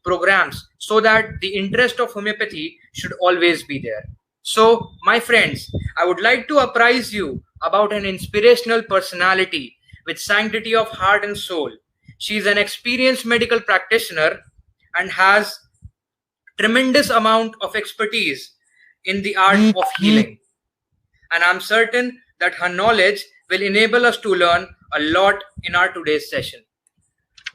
programs so that the interest of homeopathy should always be there. So, my friends, I would like to apprise you about an inspirational personality with sanctity of heart and soul. She is an experienced medical practitioner and has tremendous amount of expertise in the art of healing. And I'm certain that her knowledge will enable us to learn a lot in our today's session.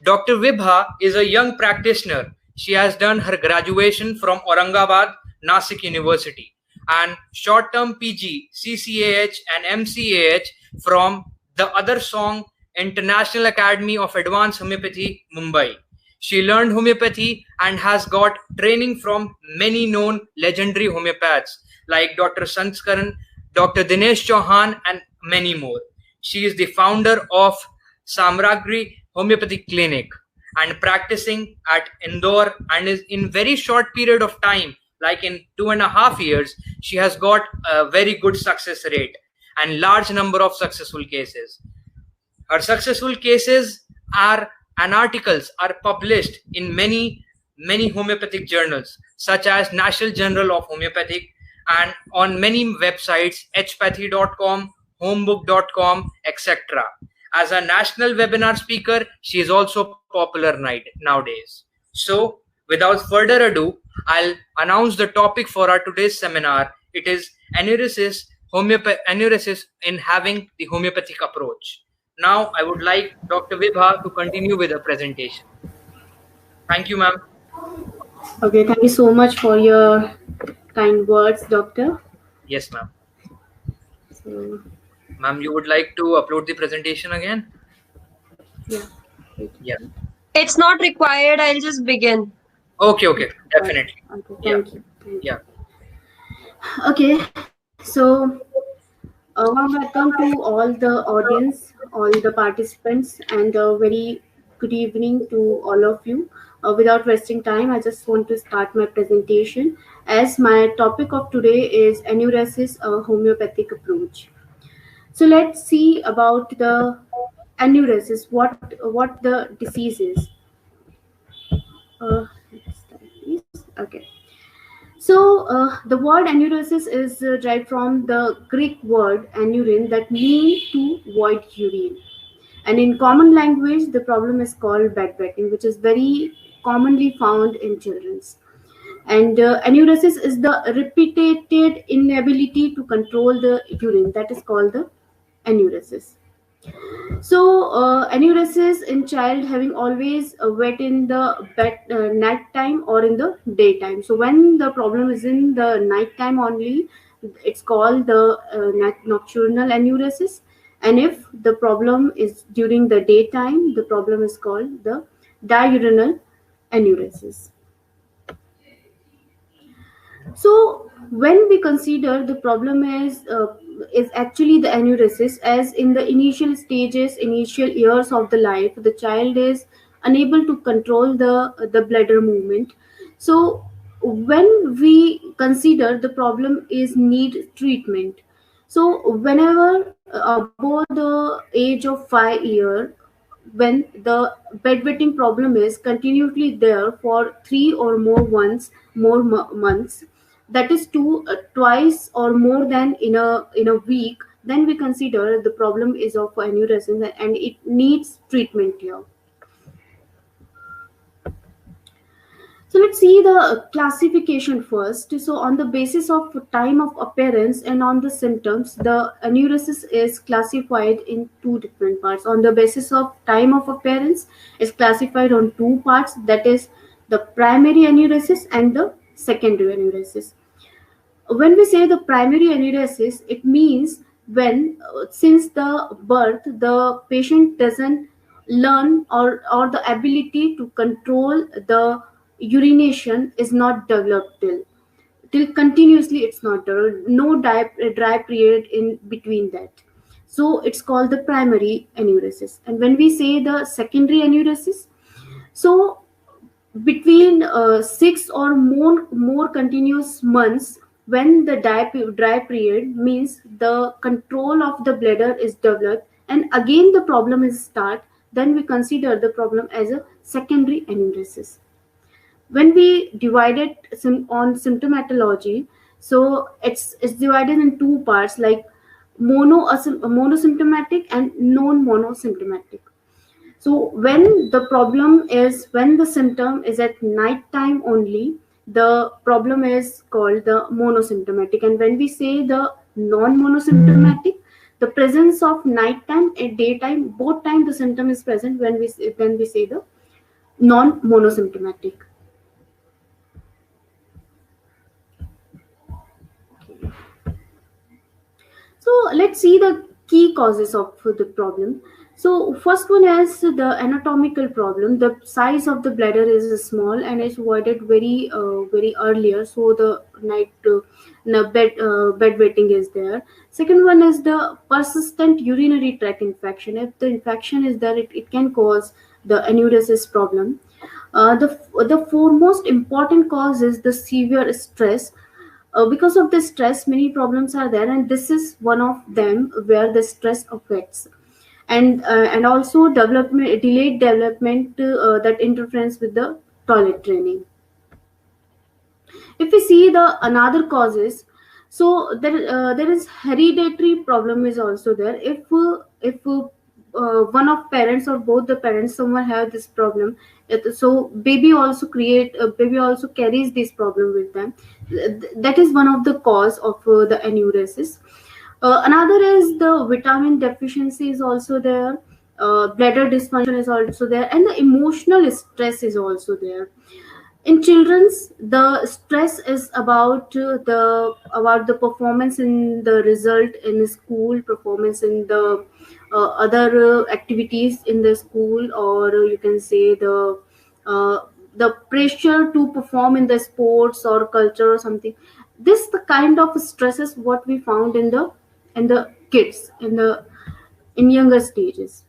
Dr. Vibha is a young practitioner. She has done her graduation from Aurangabad, Nasik University, and short-term PG, CCAH and MCAH from the Other Song International Academy of Advanced Homeopathy, Mumbai. She learned homeopathy and has got training from many known legendary homeopaths like Dr. Sanskaran, Dr. Dinesh Chauhan, and many more. She is the founder of Samragri Homeopathic Clinic and practicing at Indore, and is in very short period of time, like in 2.5 years, she has got a very good success rate and large number of successful cases. Her successful cases are and articles are published in many homeopathic journals such as National Journal of Homeopathic and on many websites, hpathy.com, homebook.com, etc. As a national webinar speaker, she is also popular nowadays. So, without further ado, I'll announce the topic for our today's seminar. It is enuresis in having the homeopathic approach. Now, I would like Dr. Vibha to continue with the presentation. Thank you, ma'am. Okay, thank you so much for your kind words, doctor. Yes, ma'am. So, ma'am, you would like to upload the presentation again? Yeah. Yeah. It's not required. I'll just begin. Okay, definitely. Okay, thank you. Yeah. Okay, so warm welcome to all the audience, all the participants, and a very good evening to all of you. Without wasting time, I just want to start my presentation as my topic of today is enuresis, a homeopathic approach. So let's see about the enuresis, what the disease is. Okay. So the word enuresis is derived from the Greek word enurine that means to void urine. And in common language, the problem is called bedwetting, which is very commonly found in children. And enuresis is the repeated inability to control the urine. That is called the enuresis. So enuresis in child having always wet in the night time or in the daytime. So when the problem is in the night time only, it's called the nocturnal enuresis. And if the problem is during the daytime, the problem is called the diurnal enuresis. So when we consider the problem is actually the enuresis, as in the initial stages, initial years of the life, the child is unable to control the bladder movement. So when we consider the problem is need treatment. So whenever above the age of 5 years, when the bedwetting problem is continuously there for 3 or more months, that is twice or more than in a week, then we consider the problem is of enuresis and it needs treatment here. So let's see the classification first. So on the basis of time of appearance and on the symptoms, the enuresis is classified in 2 different parts. On the basis of time of appearance, is classified on 2 parts, that is the primary enuresis and the secondary enuresis. When we say the primary enuresis, it means when since the birth the patient doesn't learn or the ability to control the urination is not developed till continuously it's not developed, no dry period in between that. So it's called the primary enuresis. And when we say the secondary enuresis, so between 6 or more continuous months, when the dry period means the control of the bladder is developed and again the problem is start, then we consider the problem as a secondary enuresis. When we divide it on symptomatology, so it's divided in two parts, like monosymptomatic and non-monosymptomatic. So when the symptom is at night time only, the problem is called the monosymptomatic. And when we say the non-monosymptomatic, the presence of nighttime and daytime, both time the symptom is present when we say the non-monosymptomatic. So let's see the key causes of the problem. So first one is the anatomical problem. The size of the bladder is small and is voided very earlier. So the bedwetting is there. Second one is the persistent urinary tract infection. If the infection is there, it can cause the enuresis problem. The foremost important cause is the severe stress. Because of the stress, many problems are there, and this is one of them where the stress affects. And also delayed development that interferes with the toilet training. If we see the another causes, so there is hereditary problem is also there. If one of parents or both the parents someone have this problem, so baby also carries this problem with them. That is one of the cause of the enuresis. Another is the vitamin deficiency is also there. Bladder dysfunction is also there, and the emotional stress is also there. In children's, the stress is about the performance in the result in school, performance in the other activities in the school, or you can say uh, the pressure to perform in the sports or culture or something. This the kind of stress is what we found in the kids in younger stages.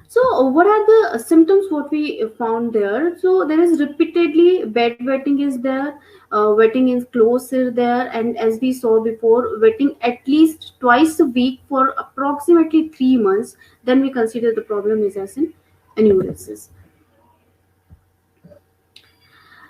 So, what are the symptoms? What we found there? So, there is repeatedly bedwetting is there, wetting in clothes is there, and as we saw before, wetting at least twice a week for approximately 3 months. Then we consider the problem is as an enuresis.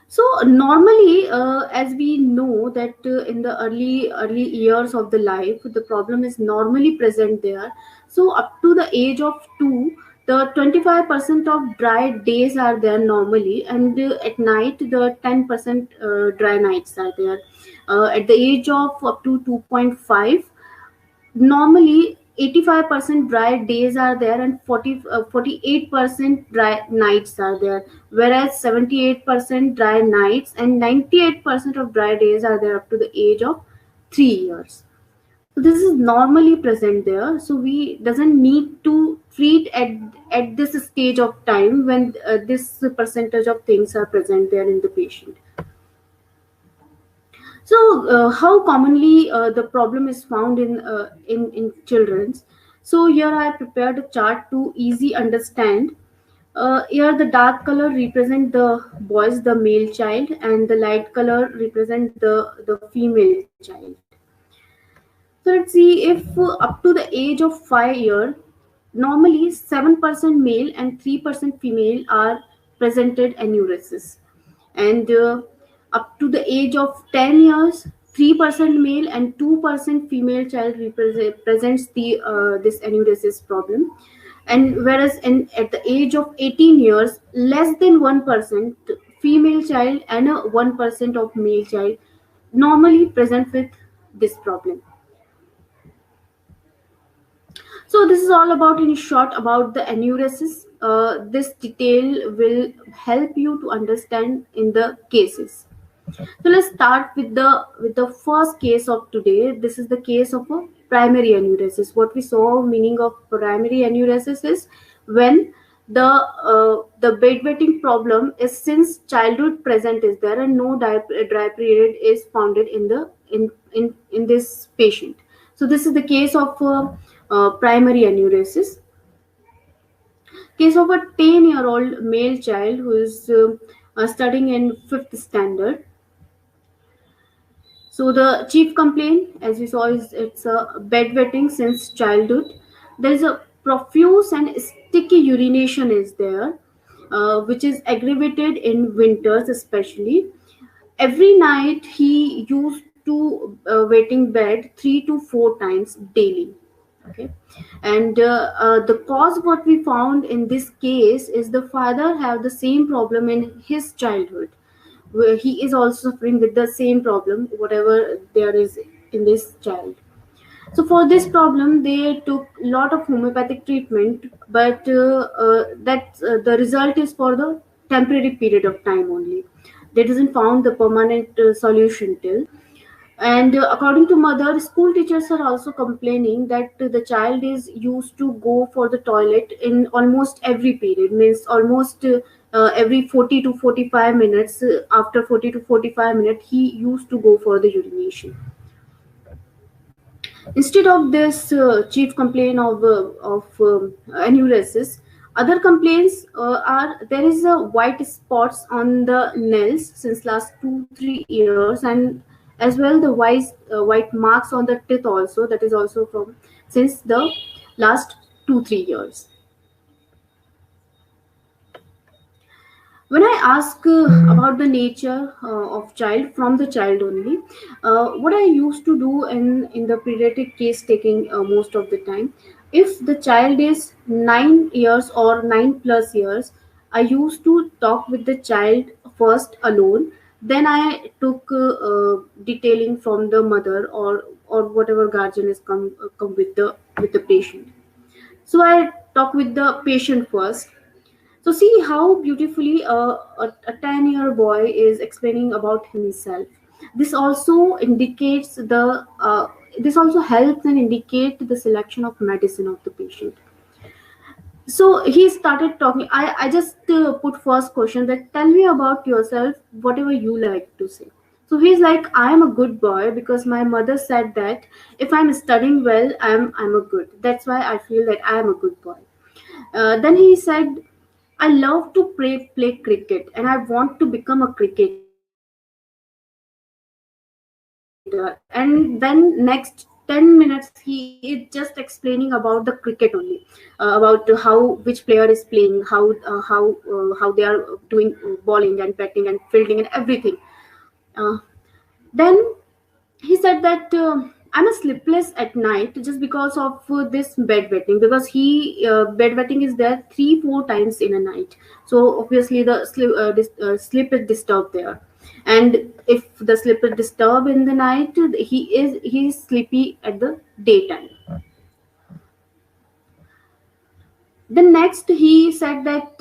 So normally, as we know that in the early years of the life, the problem is normally present there. So up to the age of 2, the 25% of dry days are there normally, and at night the 10% dry nights are there. At the age of up to 2.5, normally 85% dry days are there, and 48% dry nights are there, whereas 78% dry nights and 98% of dry days are there up to the age of 3 years. So this is normally present there, so we doesn't need to treat at this stage of time when this percentage of things are present there in the patient. So, how commonly the problem is found in children's? So here I prepared a chart to easy understand. Here the dark color represent the boys, the male child, and the light color represent the female child. So let's see if up to the age of 5 years, normally 7% male and 3% female are presented enuresis, and up to the age of 10 years, 3% male and 2% female child presents this enuresis problem. And whereas at the age of 18 years, less than 1% female child and 1% of male child normally present with this problem. So this is all about in short about the enuresis. This detail will help you to understand in the cases. So let's start with the first case of today. This is the case of a primary enuresis. What we saw meaning of primary enuresis is when the bedwetting problem is since childhood present is there, and no dry period is founded in this patient. So this is the case of primary enuresis. Case of a 10-year-old male child who is studying in 5th standard. So the chief complaint, as you saw, is it's a bedwetting since childhood. There is a profuse and sticky urination is there, which is aggravated in winters especially. Every night he used to wet in bed 3 to 4 times daily. Okay. And the cause what we found in this case is the father have the same problem in his childhood, where he is also suffering with the same problem whatever there is in this child. So for this problem, they took a lot of homeopathic treatment, but the result is for the temporary period of time only. They doesn't found the permanent solution till. And according to mother, school teachers are also complaining that the child is used to go for the toilet in almost every period, means almost every 40 to 45 minutes. After 40 to 45 minutes, he used to go for the urination. Instead of this chief complaint of enuresis, other complaints are there is a white spots on the nails since last 2 3 years, and as well the white marks on the teeth also, that is also from since the last 2 3 years. When I ask about the nature of child from the child only, what I used to do in the pediatric case taking most of the time, if the child is 9 years or 9 plus years, I used to talk with the child first alone. Then I took detailing from the mother or whatever guardian is come with the patient. So I talk with the patient first. So see how beautifully a 10-year boy is explaining about himself. This also indicates this also helps and indicate the selection of medicine of the patient. So he started talking. I just put first question that tell me about yourself, whatever you like to say. So he's like, I am a good boy because my mother said that if I'm studying well, I'm a good. That's why I feel that I am a good boy. Then he said, I love to play cricket and I want to become a cricketer. And then next 10 minutes he is just explaining about the cricket only, about how which player is playing, how they are doing bowling and batting and fielding and everything. Then he said that I'm a sleepless at night just because of this bedwetting, because he bedwetting is there 3 4 times in a night. So obviously the sleep is disturbed there, and if the sleep is disturbed in the night, he is sleepy at the daytime. Then next he said that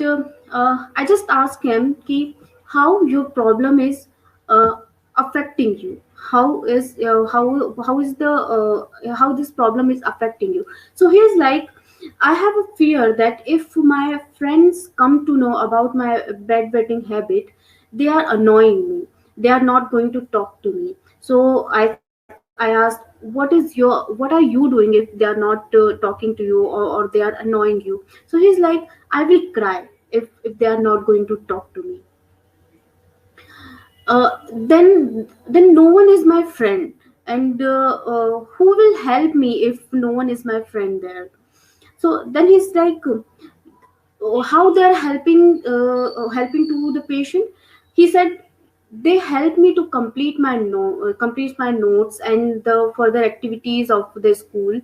I just asked him ki, how your problem is uh, affecting you, how is the how this problem is affecting you. So he's like, I have a fear that if my friends come to know about my bedwetting habit, they are annoying me, they are not going to talk to me. So I asked, what are you doing if they are not talking to you, or they are annoying you. So he's like, I will cry if they are not going to talk to me. Then no one is my friend, and who will help me if no one is my friend there. So then he's like, how they're helping to the patient. He said, they help me to complete my notes and the further activities of the school.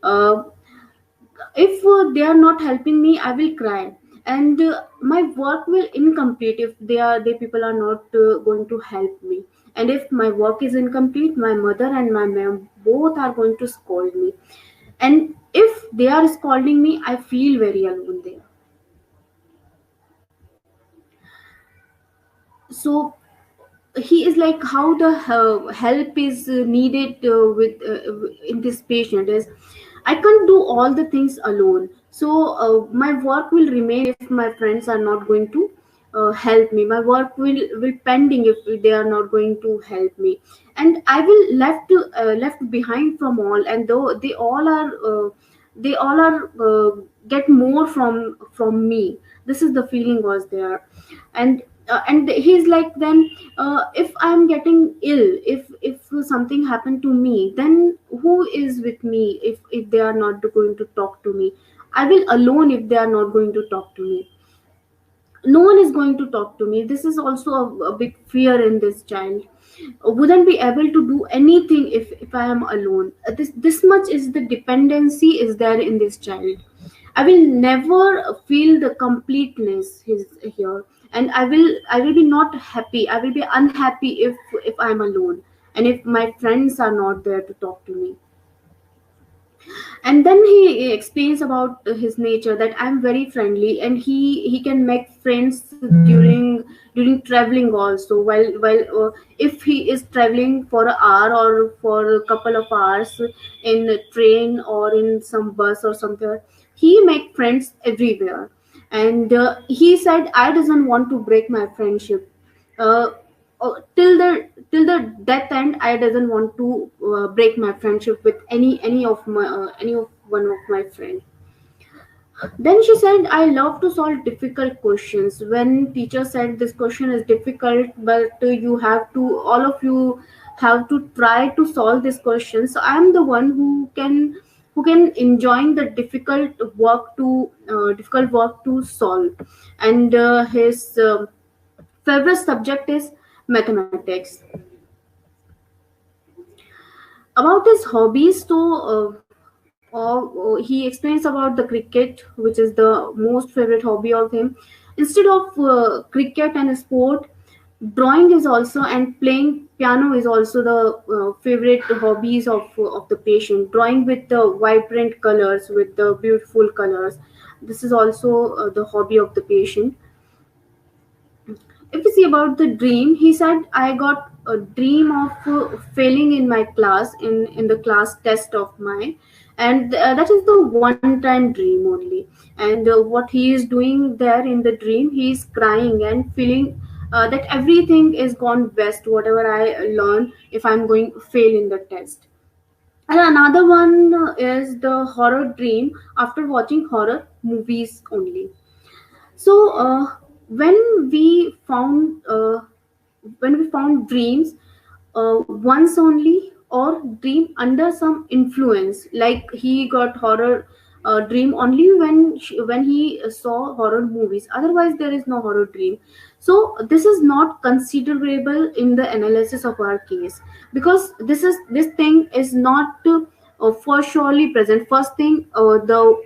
uh, if they are not helping me, I will cry, and my work will incomplete if they people are not going to help me. And if my work is incomplete, my mother and my mom both are going to scold me, and if they are scolding me, I feel very alone there. So he is like, how the help is needed with in this patient is, I can't do all the things alone. So my work will remain if my friends are not going to help me. My work will pending if they are not going to help me, and I will left behind from all, and though they all are get more from me. This is the feeling was there. And he's like, then if I'm getting ill, if something happened to me, then who is with me if they are not going to talk to me? I will alone if they are not going to talk to me. no one is going to talk to me. This is also a big fear in this child. Wouldn't be able to do anything if I am alone. This much is the dependency is there in this child. I will never feel the completeness here, and I will be not happy. I will be unhappy if I'm alone, and if my friends are not there to talk to me. And then he explains about his nature, that I'm very friendly, and he can make friends during traveling also, while if he is traveling for an hour or for a couple of hours in a train or in some bus or somewhere, he make friends everywhere. And he said, I doesn't want to break my friendship. uh, till the death end, I doesn't want to break my friendship with any of one of my friend. Then she said, I love to solve difficult questions. When teacher said this question is difficult, but you have to, all of you have to try to solve this question. So I am the one who can enjoying the difficult work to solve. And his favorite subject is mathematics. About his hobbies, he explains about the cricket, which is the most favorite hobby of him. Instead of cricket and sport, drawing is also, and playing piano is also the favorite hobbies of the patient. Drawing with the vibrant colors, with the beautiful colors, this is also the hobby of the patient. If you see about the dream, he said, I got a dream of failing in my class, in the class test of mine. And that is the one time dream only. And what he is doing there in the dream, he is crying and feeling that everything is gone west, whatever I learn, if I'm going to fail in the test. And another one is the horror dream after watching horror movies only. So when we found dreams once only, or dream under some influence, like he got horror dream only when he saw horror movies, otherwise there is no horror dream. So this is not considerable in the analysis of our case, because this thing is not for surely present. First thing, the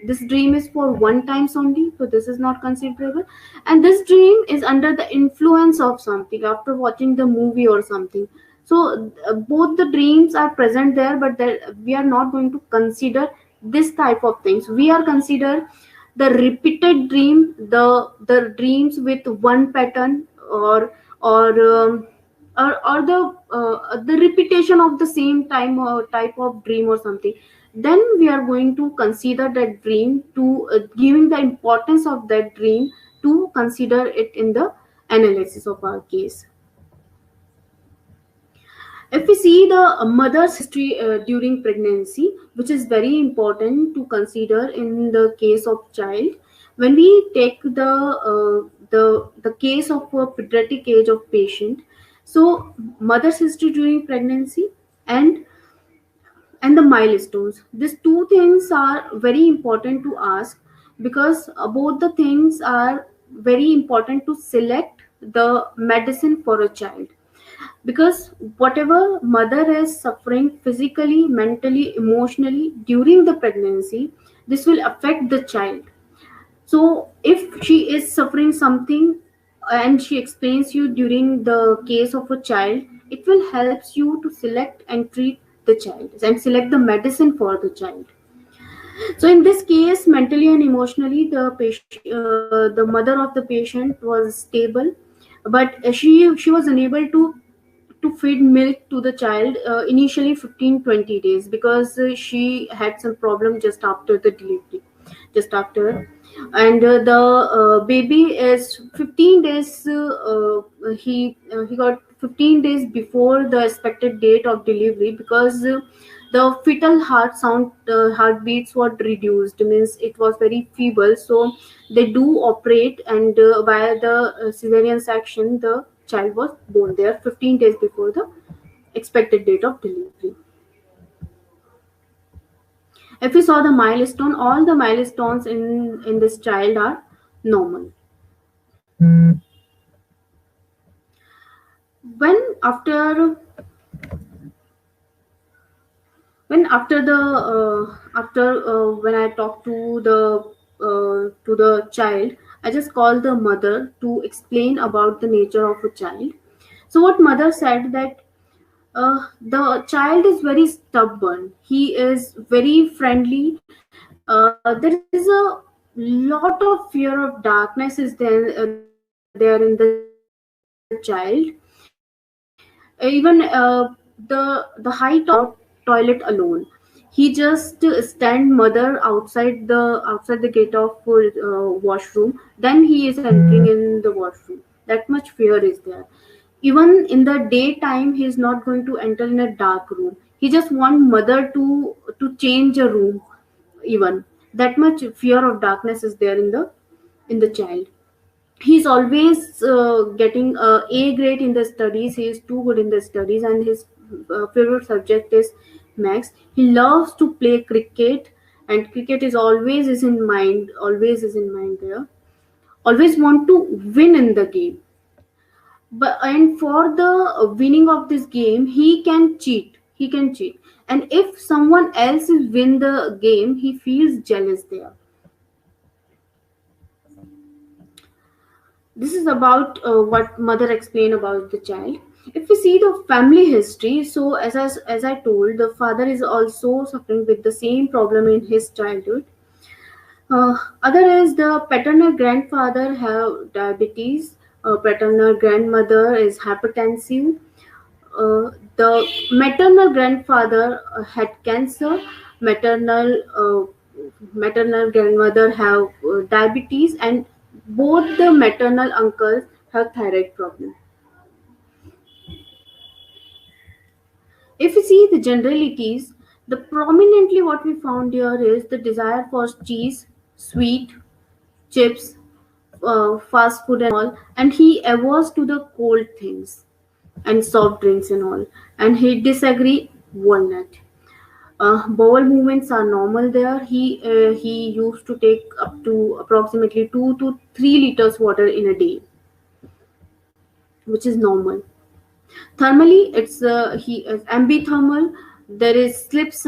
this dream is for one times only, so this is not considerable. And this dream is under the influence of something after watching the movie or something. So both the dreams are present there, but we are not going to consider this type of things. We are consider the repeated dream, the dreams with one pattern, or the repetition of the same time or type of dream or something. Then we are going to consider that dream, to giving the importance of that dream, to consider it in the analysis of our case. If we see the mother's history during pregnancy, which is very important to consider in the case of child, when we take the case of a pediatric age of patient, so mother's history during pregnancy, and the milestones, these two things are very important to ask, because both the things are very important to select the medicine for a child. Because whatever mother is suffering physically, mentally, emotionally during the pregnancy, this will affect the child. So if she is suffering something and she explains you during the case of a child, it will helps you to select and treat the child and select the medicine for the child. So in this case, mentally and emotionally, the mother of the patient was stable, but she was unable to feed milk to the child initially 15-20 days, because she had some problem just after the delivery, just after. And the baby is 15 days, he got 15 days before the expected date of delivery, because the fetal heartbeats were reduced, means it was very feeble. So they do operate, and by the cesarean section, the child was born there 15 days before the expected date of delivery. If we saw the milestone, all the milestones in this child are normal. When after when I talk to the child, I just call the mother to explain about the nature of a child. So what mother said that the child is very stubborn, he is very friendly, there is a lot of fear of darkness is there in the child. Even the height of toilet alone, he just stand mother outside the gate of washroom, then he is entering in the washroom. That much fear is there. Even in the daytime he is not going to enter in a dark room. He just want mother to change a room. Even that much fear of darkness is there in the child. He's always getting A grade in the studies. He is too good in the studies, and his favorite subject is maths. He loves to play cricket, and cricket is always is in mind there. Always want to win in the game. But and for the winning of this game, he can cheat. He can cheat, and if someone else is win the game, he feels jealous there. This is about what mother explained about the child. If we see the family history, so as I told, the father is also suffering with the same problem in his childhood. Other is the paternal grandfather have diabetes, paternal grandmother is hypertensive, the maternal grandfather had cancer, maternal maternal grandmother have diabetes, and both the maternal uncles have thyroid problem. If we see the generalities, the prominently what we found here is the desire for cheese, sweet, chips, fast food and all, and he averse to the cold things and soft drinks and all, and he disagree walnut. Bowel movements are normal there. He used to take up to approximately 2 to 3 liters water in a day, which is normal. Thermally, it's he is ambithermal. There is slip is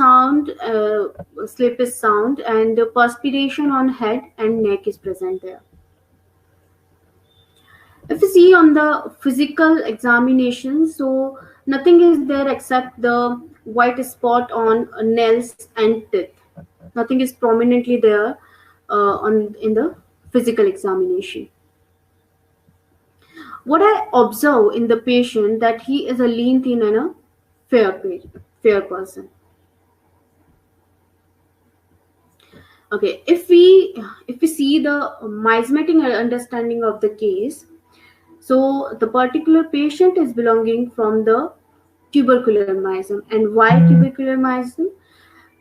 sound, and perspiration on head and neck is present there. If you see on the physical examination, so nothing is there except the white spot on nails and teeth. Nothing is prominently there on in the physical examination. What I observe in the patient that he is a lean, thin, and a fair person. Okay, if we see the miasmatic understanding of the case, so the particular patient is belonging from the tubercular miasm. And why tubercular miasm?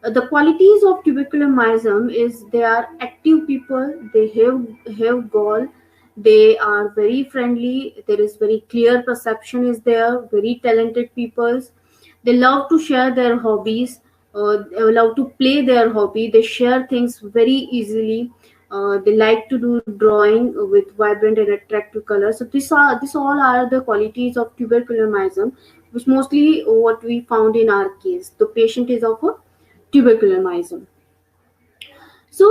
The qualities of tubercular miasm is they are active people, they have gall, they are very friendly, there is very clear perception is there, very talented people. They love to share their hobbies, they love to play their hobby, they share things very easily. They like to do drawing with vibrant and attractive colors. So this all are the qualities of tubercular miasm, which mostly what we found in our case. The patient is of a tubercular miasm. So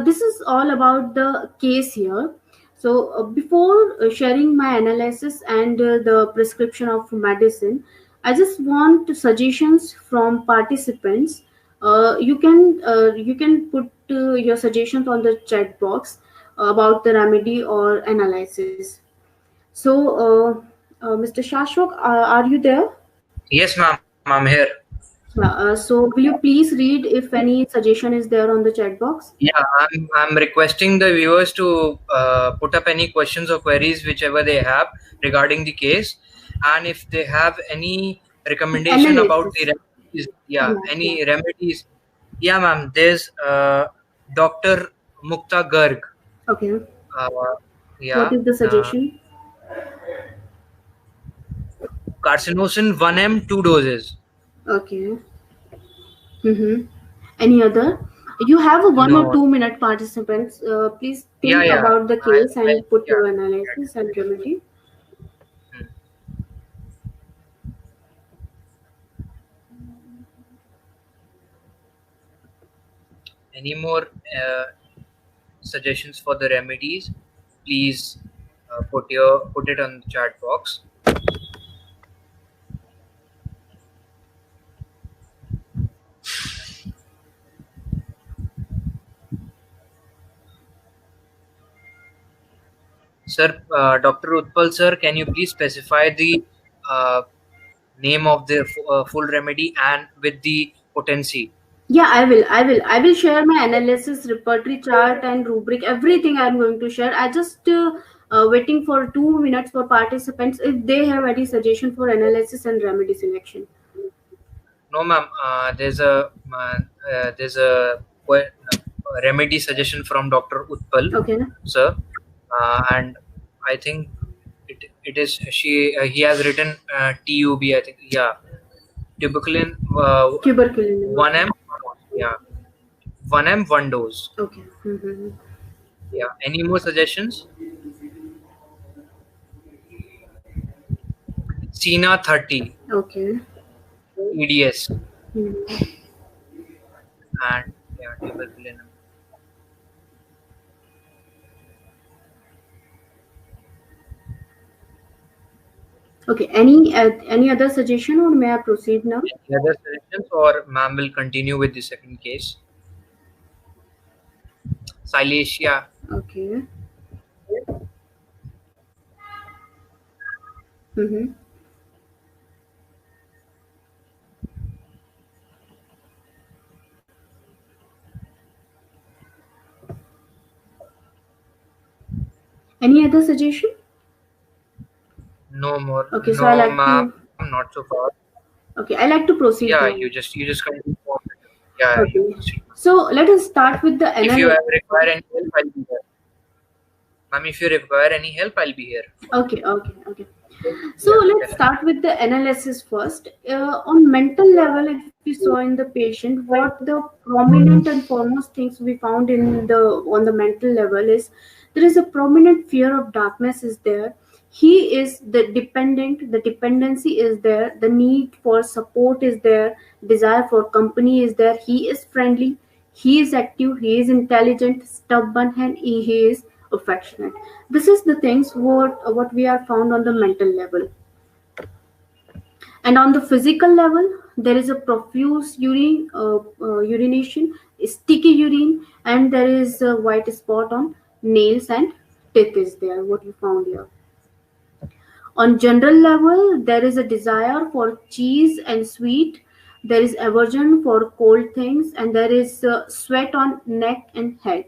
this is all about the case here. So before sharing my analysis and the prescription of medicine, I just want suggestions from participants. You can put your suggestions on the chat box about the remedy or analysis. So Mr. Shashwak, are you there? Yes, ma'am, I'm here. So will you please read if any suggestion is there on the chat box? Yeah, I'm requesting the viewers to put up any questions or queries whichever they have regarding the case, and if they have any recommendation about the remedies, any remedies. Yeah, ma'am. There's Dr. Mukta Garg. Okay. Yeah. What is the suggestion? Carcinosin 1 m 2 doses. Okay. Any other? You have a 1 or No. 2 minute, participants. Please think Yeah. about the case and put Yeah. your analysis and remedy. Hmm. Any more suggestions for the remedies? Please put it on the chat box. Sir, Dr. Utpal sir, can you please specify the name of the full remedy and with the potency? Yeah, I will share my analysis, repertory chart, and rubric. Everything I'm going to share. I just waiting for 2 minutes for participants if they have any suggestion for analysis and remedy selection. No, ma'am. There's a remedy suggestion from Dr. Utpal Okay. sir, and I think it is he has written TUB. I think, yeah, tuberculin Tuberculin. 1M, yeah, 1M 1 dose. Okay. Mm-hmm. Yeah. Any more suggestions? Cena 30 Okay. EDS Mm-hmm. and yeah, tuberculin. Okay. Any other suggestion, or may I proceed now? Any other suggestions, or ma'am will continue with the second case? Silesia. Okay. Mm-hmm. Any other suggestion? No more. Okay, so No, I like ma'am, to. not so far. Okay, I like to proceed Yeah, now. you just continue. Yeah, you Okay. proceed. So let us start with the If you analysis. require any help, I'll be here. Ma'am, if you require any help, I'll be here. Okay. So Yeah, let's start with the analysis first. On mental level, if we saw in the patient, what the prominent and foremost things we found in the on the mental level is there is a prominent fear of darkness is there. He is the dependent. The dependency is there. The need for support is there. Desire for company is there. He is friendly. He is active. He is intelligent, stubborn, and he is affectionate. This is the things what we are found on the mental level. And on the physical level, there is a profuse urination, sticky urine, and there is a white spot on nails and teeth is there, what you found here. On general level, there is a desire for cheese and sweet. There is aversion for cold things, and there is sweat on neck and head.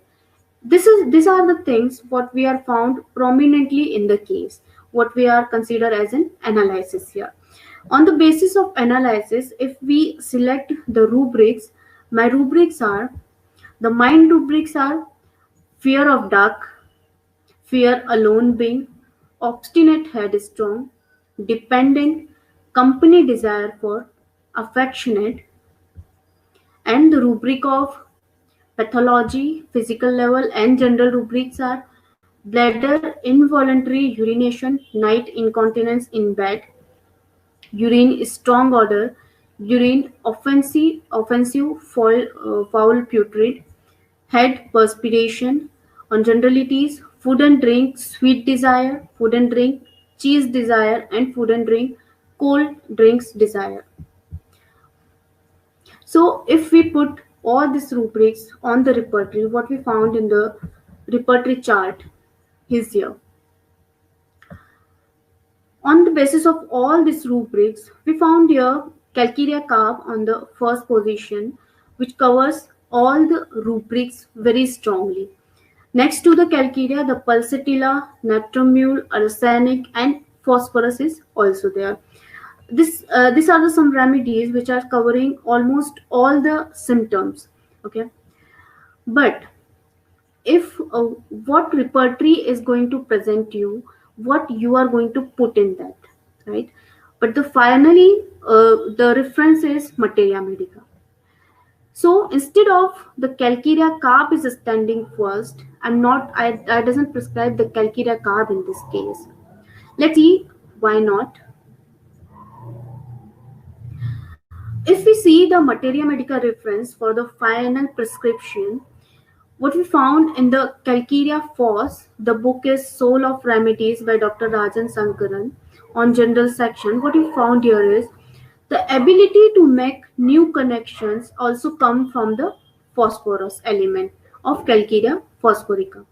These are the things what we are found prominently in the case. What we are considered as an analysis here. On the basis of analysis, if we select the rubrics, my rubrics are the mind rubrics are fear of dark, fear alone being, obstinate headstrong, dependent, company desire for, affectionate, and the rubric of pathology, physical level, and general rubrics are bladder involuntary urination, night incontinence in bed, urine strong odor, urine offensive foul putrid, head perspiration. On generalities, food and drink, sweet desire, food and drink, cheese desire, and food and drink, cold drinks desire. So if we put all these rubrics on the repertory, what we found in the repertory chart is here. On the basis of all these rubrics, we found here Calcarea carb on the first position, which covers all the rubrics very strongly. Next to the Calcarea, the Pulsatilla, Natramule, Arsenic, and Phosphorus is also there. These are the some remedies which are covering almost all the symptoms. Okay, but if what repertory is going to present you, what you are going to put in that, right? But the finally the reference is materia medica. So instead of the calcarea carb is standing first, I doesn't prescribe the calcarea carb in this case. Let's see why not. If we see the Materia Medica reference for the final prescription, what we found in the Calcarea Foss, the book is Soul of Remedies by Dr. Rajan Sankaran on general section. What we found here is the ability to make new connections also come from the phosphorus element of Calcarea phosphorica.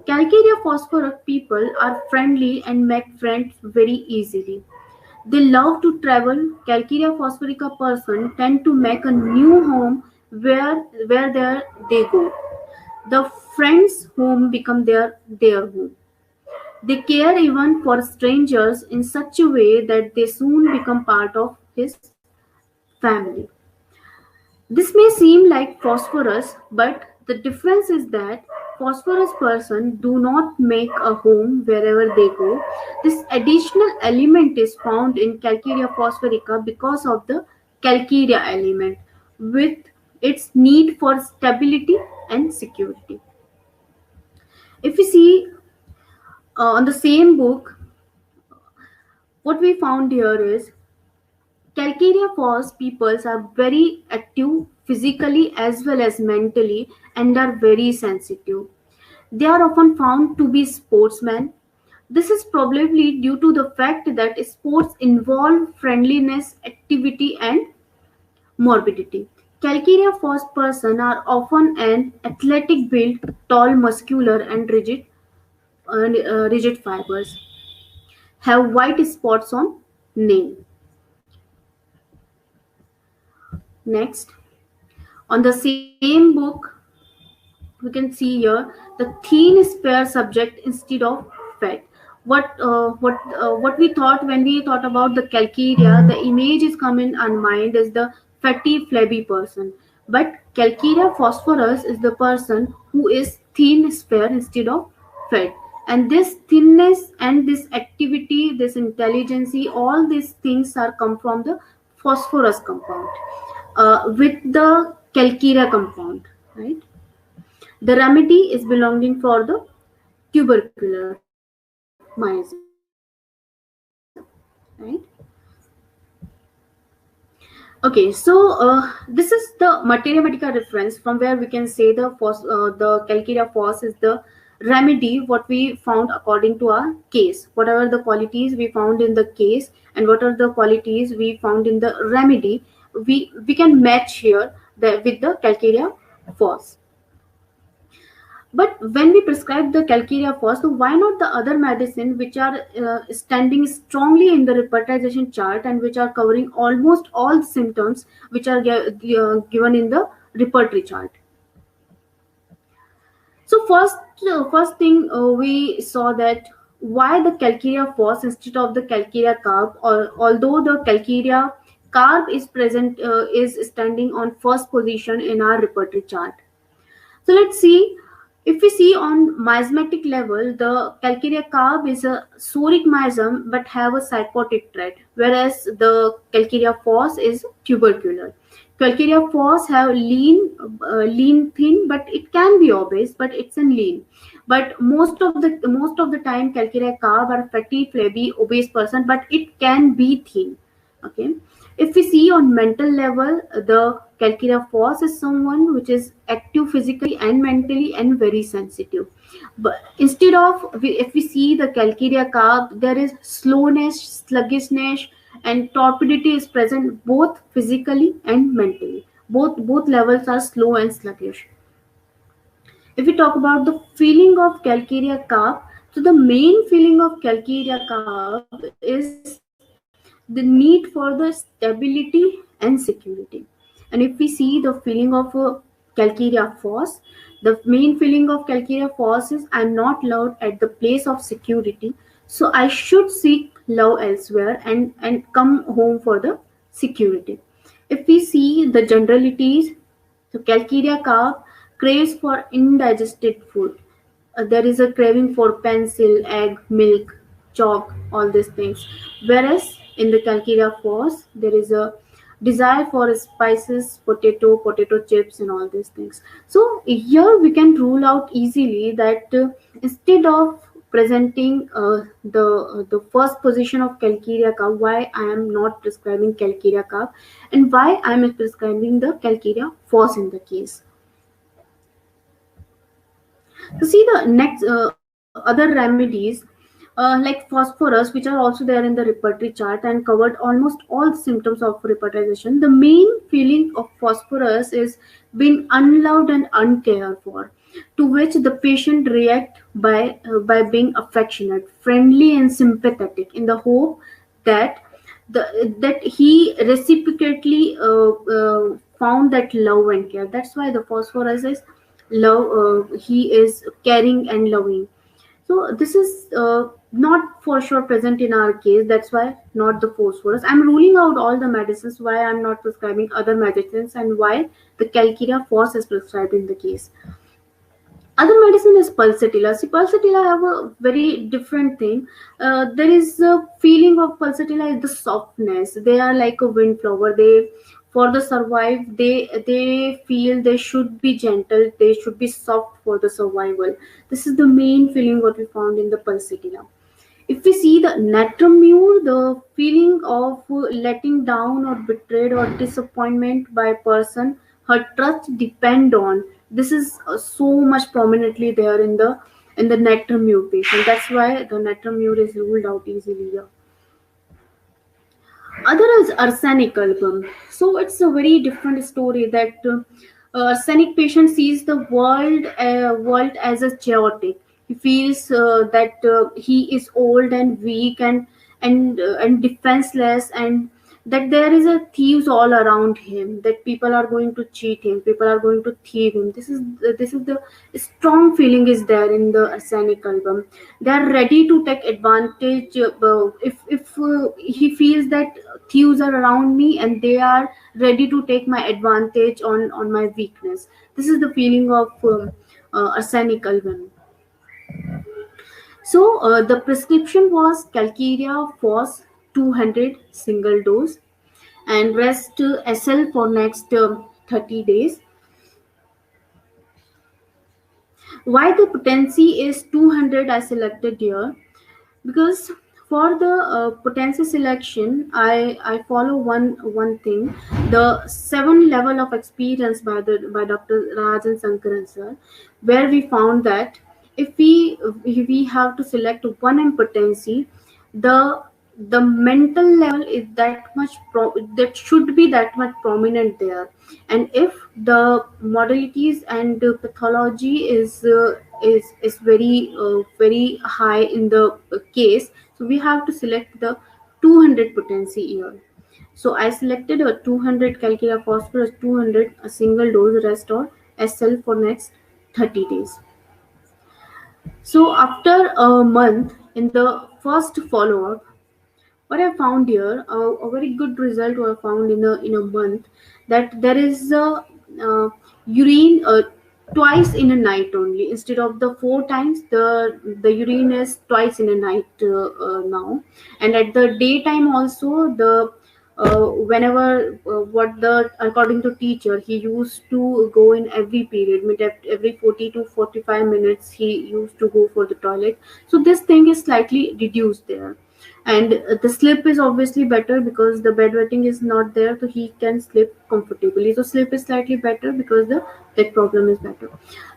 Calcarea phosphoric people are friendly and make friends very easily. They love to travel. Calcarea phosphorica person tend to make a new home where they go. The friends home become their home. They care even for strangers in such a way that they soon become part of his family. This may seem like phosphorus, but the difference is that phosphorus person do not make a home wherever they go. This additional element is found in Calcarea phosphorica because of the calcarea element with its need for stability and security. If we see on the same book, what we found here is Calcarea Falls peoples are very active physically as well as mentally and are very sensitive. They are often found to be sportsmen. This is probably due to the fact that sports involve friendliness, activity, and morbidity. Calcarea Falls persons are often an athletic build, tall, muscular, and rigid fibers. Have white spots on nail. Next, on the same book, we can see here the thin spare subject instead of fat. What we thought when we thought about the calcarea, the image is coming on mind is the fatty, flabby person. But calcarea phosphorus is the person who is thin, spare instead of fat. And this thinness and this activity, this intelligence, all these things are come from the phosphorus compound with the calcarea compound, right? The remedy is belonging for the tubercular myasm, right? Okay, so this is the Materia Medica reference from where we can say the calcarea phos is the remedy what we found according to our case. Whatever the qualities we found in the case and what are the qualities we found in the remedy, we can match here with the calcarea phos. But when we prescribe the calcarea first, so why not the other medicine which are standing strongly in the repertization chart and which are covering almost all the symptoms which are given in the repertory chart? So first thing we saw that why the calcarea phos instead of the calcarea carb, or although the calcarea carb is present is standing on first position in our repertory chart. So let's see. If we see on miasmatic level, the calcarea carb is a soric miasm but have a cycotic trait, whereas the calcarea phos is tubercular. Calcarea phos have lean thin, but it can be obese, but it's in lean. But most of the time, calcarea carb are fatty, flabby, obese person, but it can be thin. Okay. If we see on mental level, the calcarea phos is someone which is active physically and mentally and very sensitive. But instead of, if we see the calcarea carb, there is slowness, sluggishness, and torpidity is present both physically and mentally. Both levels are slow and sluggish. If we talk about the feeling of calcarea carb, so the main feeling of calcarea carb is the need for the stability and security. And if we see the feeling of calcarea phos, the main feeling of calcarea phos is I'm not loved at the place of security, so I should seek love elsewhere and come home for the security. If we see the generalities, so calcarea carb craves for indigested food. There is a craving for pencil, egg, milk, chalk, all these things. Whereas in the calcarea phos, there is a desire for spices, potato chips, and all these things. So here we can rule out easily that instead of presenting the first position of calcarea carb, why I am not prescribing calcarea carb, and why I am prescribing the calcarea phos in the case. So see the next other remedies like phosphorus, which are also there in the repertory chart and covered almost all symptoms of repertorization. The main feeling of phosphorus is being unloved and uncared for, to which the patient react by being affectionate, friendly, and sympathetic in the hope that that he reciprocately found that love and care. That's why the phosphorus is love. He is caring and loving. So this is not for sure present in our case. That's why not the phosphorus. I'm ruling out all the medicines. Why I'm not prescribing other medicines, and why the calcarea phos is prescribed in the case. Other medicine is pulsatilla. See, pulsatilla have a very different thing. There is a feeling of pulsatilla is the softness. They are like a windflower. They, for the survive, they feel they should be gentle. They should be soft for the survival. This is the main feeling what we found in the pulsatilla. If we see the natramure, the feeling of letting down or betrayed or disappointment by a person her trust depend on, this is so much prominently there in the natramure patient. That's why the natramure is ruled out easily here. Other is arsenic album. So it's a very different story that arsenic patient sees the world as a chaotic. He feels that he is old and weak and defenseless, and that there is a thieves all around him, that people are going to cheat him, people are going to thieve him. This is the strong feeling is there in the arsenic album. They are ready to take advantage if he feels that thieves are around me, and they are ready to take my advantage on my weakness. This is the feeling of arsenic album. So the prescription was calcarea phos 200 single dose, and rest SL for next 30 days. Why the potency is 200 I selected here? Because for the potency selection, I follow one thing, the 7 level of experience by Dr. Rajan Sankaran sir, where we found that if we have to select one impotency, the the mental level is that much that should be that much prominent there. And if the modalities and pathology is very high in the case, so we have to select the 200 potency here. So I selected a 200 calcula phosphorus 200 a single dose rest or SL for next 30 days. So after a month in the first follow up, what I found here, a very good result I found in a month, that there is a urine twice in a night only, instead of the 4 times. The urine is twice in a night now, and at the daytime also the whenever what the according to teacher he used to go in every period, every 40 to 45 minutes he used to go for the toilet. So this thing is slightly reduced there, and the sleep is obviously better because the bedwetting is not there, so he can sleep comfortably. So sleep is slightly better because the that problem is better.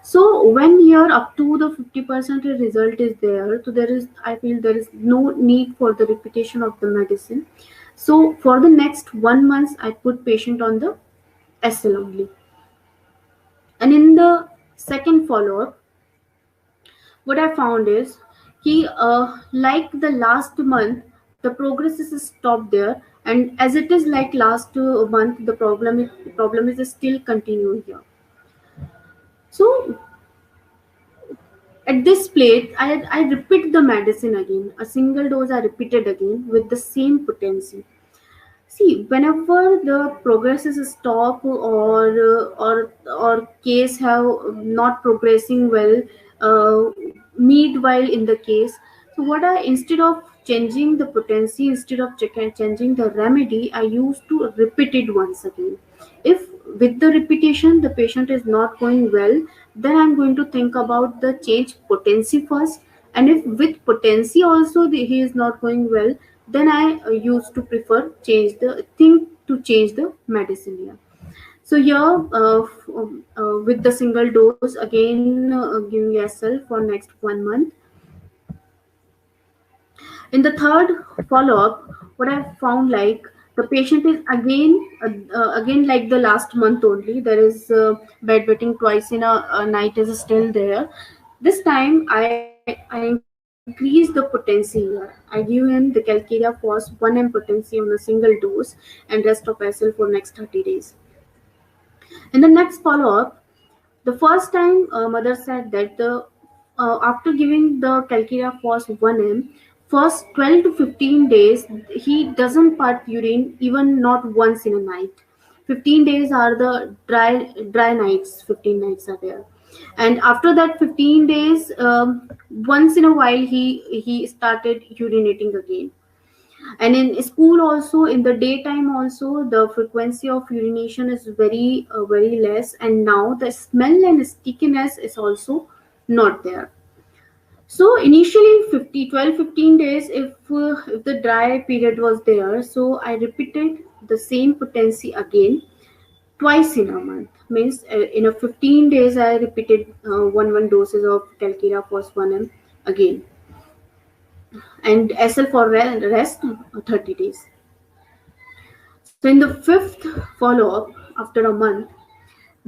So when you're up to the 50% result is there, so there is, I feel there is no need for the repetition of the medicine. So for the next 1 month I put patient on the SL only, and in the second follow-up what I found is he like the last month the progress is stopped there, and as it is like last month the problem is still continuing here. So at this plate I repeat the medicine again, a single dose I repeated again with the same potency. See, whenever the progress is stop or case have not progressing well, meanwhile in the case, So what I, instead of changing the potency, instead of changing the remedy, I used to repeat it once again. If with the repetition the patient is not going well, then I'm going to think about the change potency first. And if with potency also he is not going well, then I used to prefer change the thing to change the medicine here. So here, with the single dose, again giving SL for next 1 month. In the third follow-up, what I found, like, the patient is again like the last month only. There is bedwetting twice in a night is still there. This time I increase the potency here. I give him the Calcarea Fos 1 m potency on a single dose and rest of SL for next 30 days. In the next follow-up, the first time mother said that after giving the Calcarea Fos 1 m, first 12 to 15 days he doesn't part urine, even not once in a night. 15 days are the dry nights. 15 nights are there, and after that 15 days, once in a while he started urinating again. And in school also, in the daytime also, the frequency of urination is very less, and now the smell and stickiness is also not there. So initially 15 days, if the dry period was there, so I repeated the same potency again twice in a month. Means in a 15 days I repeated one doses of Calcarea Fos 1 m again, and SL for rest 30 days. So in the fifth follow-up, after a month,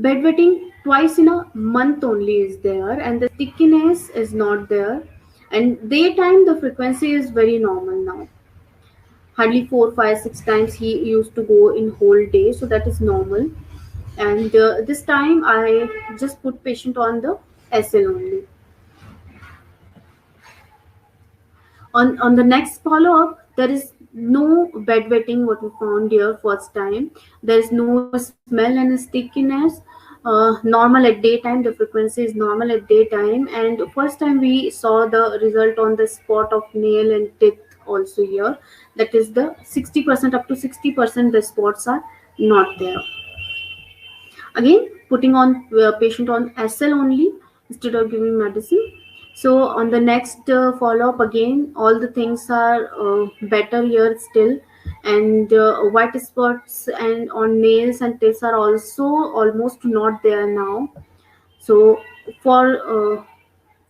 bedwetting twice in a month only is there, and the stickiness is not there. And daytime the frequency is very normal now. Hardly 4, 5, 6 times he used to go in whole day, so that is normal. And this time I just put patient on the SL only. On the next follow-up, there is no bedwetting what we found here first time. There is no smell and stickiness. Normal at daytime, the frequency is normal at daytime, and first time we saw the result on the spot of nail and teeth also here. That is the 60%, up to 60% the spots are not there. Again putting on patient on SL only instead of giving medicine. So on the next follow-up, again all the things are better here still, and white spots and on nails and teeth are also almost not there now. So for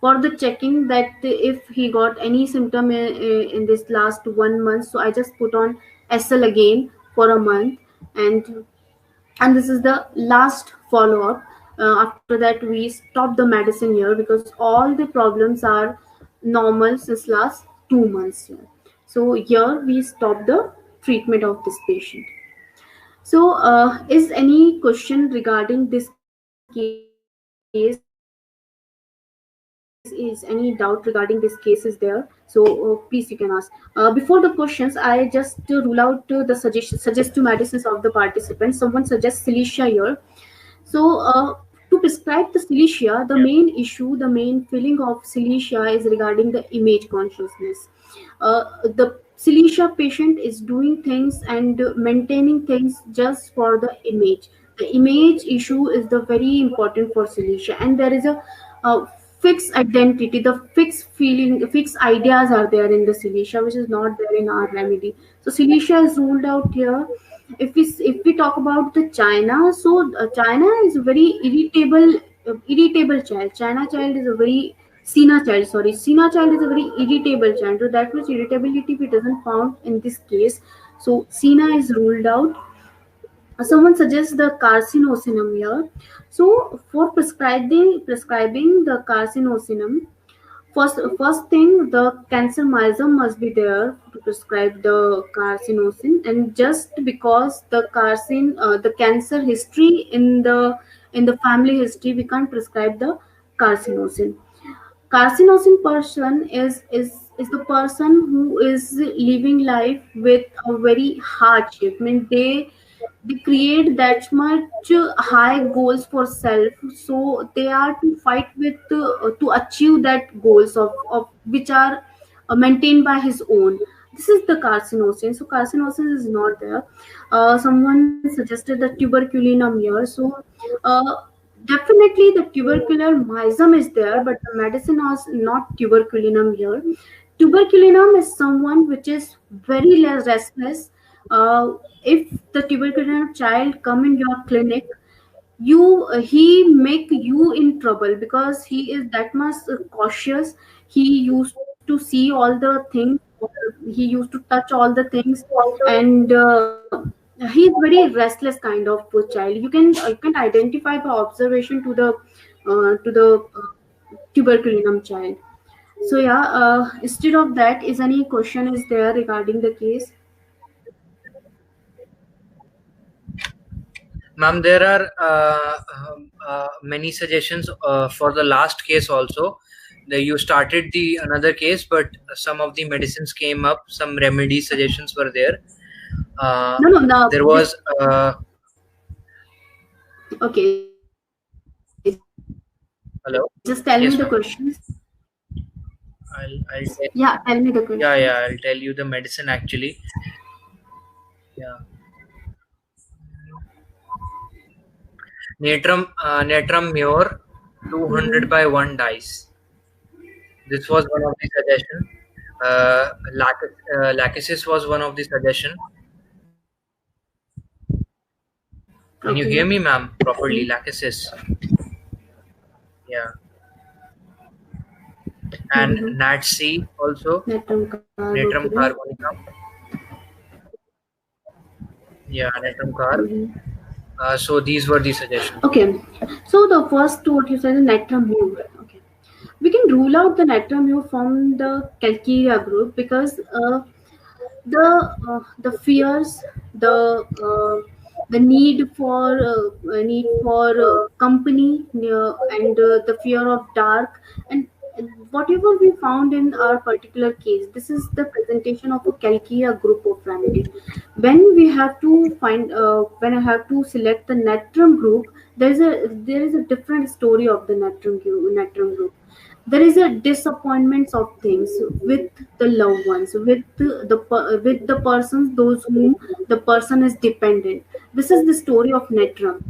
the checking that if he got any symptom in this last 1 month, so I just put on SL again for a month, and this is the last follow-up. After that we stop the medicine here, because all the problems are normal since last 2 months here. So here we stop the treatment of this patient. So is any question regarding this case? Is any doubt regarding this case is there? So please you can ask. Before the questions, I just rule out the suggestive medicines of the participants. Someone suggests Cilicia here. So to prescribe the Cilicia, the main issue, the main feeling of Cilicia is regarding the image consciousness. The Cilicia patient is doing things and maintaining things just for the image. The image issue is the very important for Cilicia, and there is a fixed identity, the fixed feeling, fixed ideas are there in the Cilicia, which is not there in our remedy. So Cilicia is ruled out here. If we talk about the China, so China is a very irritable child. China child is a very Sina child. Sorry, Sina child is a very irritable child. So that much irritability we doesn't found in this case. So Sina is ruled out. Someone suggests the carcinosinum here. So for prescribing the carcinosinum, first thing, the cancer myosome must be there to prescribe the carcinosin, and just because the cancer history in the family history, we can't prescribe the carcinosin. Carcinosin person is the person who is living life with a very hardship. I mean, they create that much high goals for self, so they are to fight with to achieve that goals of which are maintained by his own. This is the carcinosin. So carcinosin is not there. Someone suggested the tuberculinum here. So uh, definitely the tubercular myxum is there, but the medicine is not tuberculinum here. Tuberculinum is someone which is very less restless. If the tuberculinum child come in your clinic, you he make you in trouble because he is that much cautious. He used to see all the things, he used to touch all the things, and he is very restless kind of child. You can identify by observation to the tuberculinum child. So yeah, instead of that, is any question is there regarding the case? Ma'am, there are many suggestions for the last case also. You started the another case, but some of the medicines came up. Some remedy suggestions were there. No. There was. Okay. Hello. Just tell Yes, me the ma'am. questions. I'll Yeah, tell me the question. yeah, I'll tell you the medicine actually. Yeah. Natrum Mure, 200 by 1 dice. This was one of the suggestion. Lachesis was one of the suggestion. Can you hear me, ma'am, properly? Lachesis. Yeah. And NatC also. Natrum carbonicum. Yeah, Natrum carb. So these were the suggestions. Okay. So the first what you said is Natrum Mure. Okay. We can rule out the Natrum Mure from the Calcarea group because the fears, the need for company, and the fear of dark, and whatever we found in our particular case, this is the presentation of a Calcarea group of remedy. When we have to find when I have to select the Natrum group, there is a different story of the Natrum group. There is a disappointments of things with the loved ones, with the persons those whom the person is dependent. This is the story of Natrum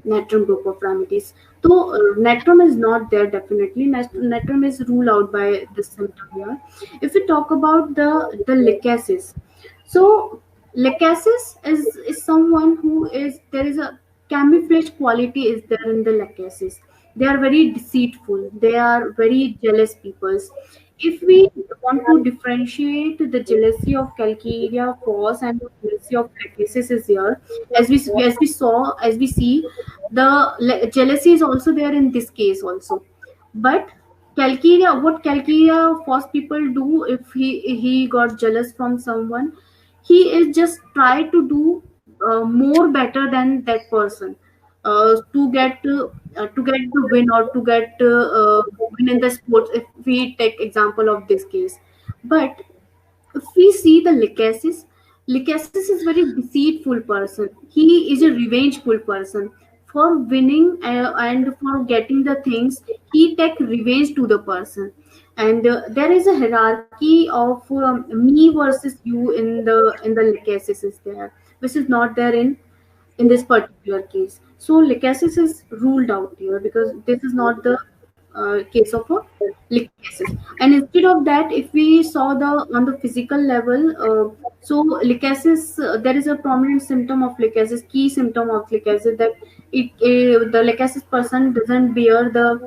group of remedies. So Natrum is not there, definitely. Natrum is ruled out by this symptom here. If we talk about the Lachesis, so Lachesis is someone who is, there is a camouflage quality is there in the Lachesis. They are very deceitful, they are very jealous people. If we want to differentiate the jealousy of Calcarea false and the jealousy of Lachesis is here, as we see, the jealousy is also there in this case also. But what Calcarea false people do, if he got jealous from someone, he is just try to do more better than that person, to get the win, or to get win in the sports, if we take example of this case. But if we see the Lycasis is very deceitful person. He is a revengeful person. For winning and for getting the things, he take revenge to the person. And there is a hierarchy of me versus you in the Lycasis is there, which is not there in this particular case. So Lycasis is ruled out here because this is not the case of a Lycasis. And instead of that, if we saw the on the physical level, so Lycasis, there is a prominent symptom of Lycasis, key symptom of Lycasis, that the Lycasis person doesn't bear the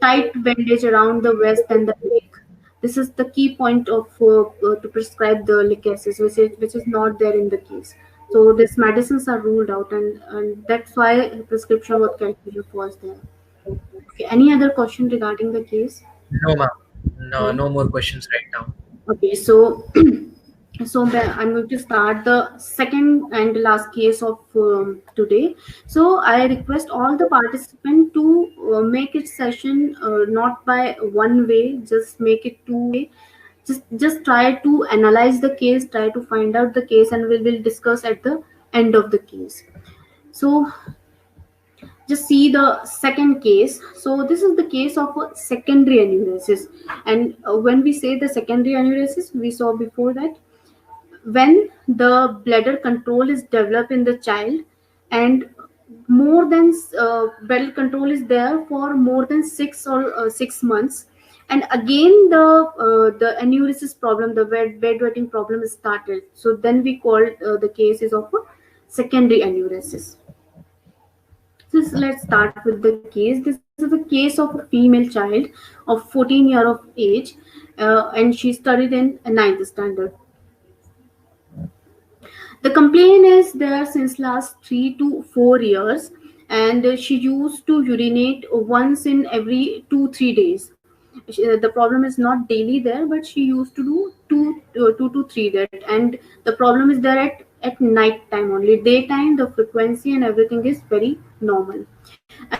tight bandage around the waist and the neck. This is the key point of to prescribe the Lycasis, which is not there in the case. So these medicines are ruled out, and that's why prescription with calcium was there. Okay, any other question regarding the case? No, ma'am. No more questions right now. Okay, so I'm going to start the second and last case of today. So I request all the participants to make it session not by one way, just make it two way. Just try to analyze the case, try to find out the case, and we will discuss at the end of the case. So just see the second case. So this is the case of a secondary enuresis. And when we say the secondary enuresis, we saw before that when the bladder control is developed in the child, and more than bladder control is there for more than 6 months, and again the enuresis problem, the bedwetting problem is started, so then we call the cases of a secondary enuresis. So let's start with the case. This is a case of a female child of 14 year of age, and she studied in ninth standard. The complaint is there since last 3 to 4 years, and she used to urinate once in every 2-3 days. The problem is not daily there, but she used to do 2 to 3 days, and the problem is there at night time only. Daytime the frequency and everything is very normal.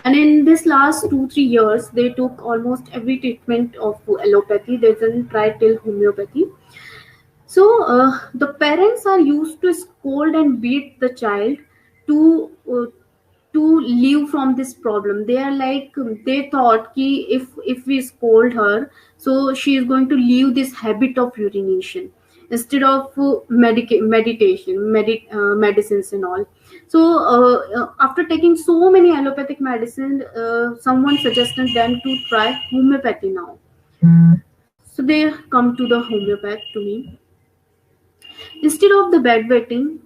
And in this last 2-3 years, they took almost every treatment of allopathy. They didn't try till homeopathy. So the parents are used to scold and beat the child to uh, to live from this problem. They are like, they thought ki if we scold her, so she is going to leave this habit of urination instead of medicines and all. So after taking so many allopathic medicine, someone suggested them to try homeopathy now. So they come to the homeopath to me. Instead of the bedwetting,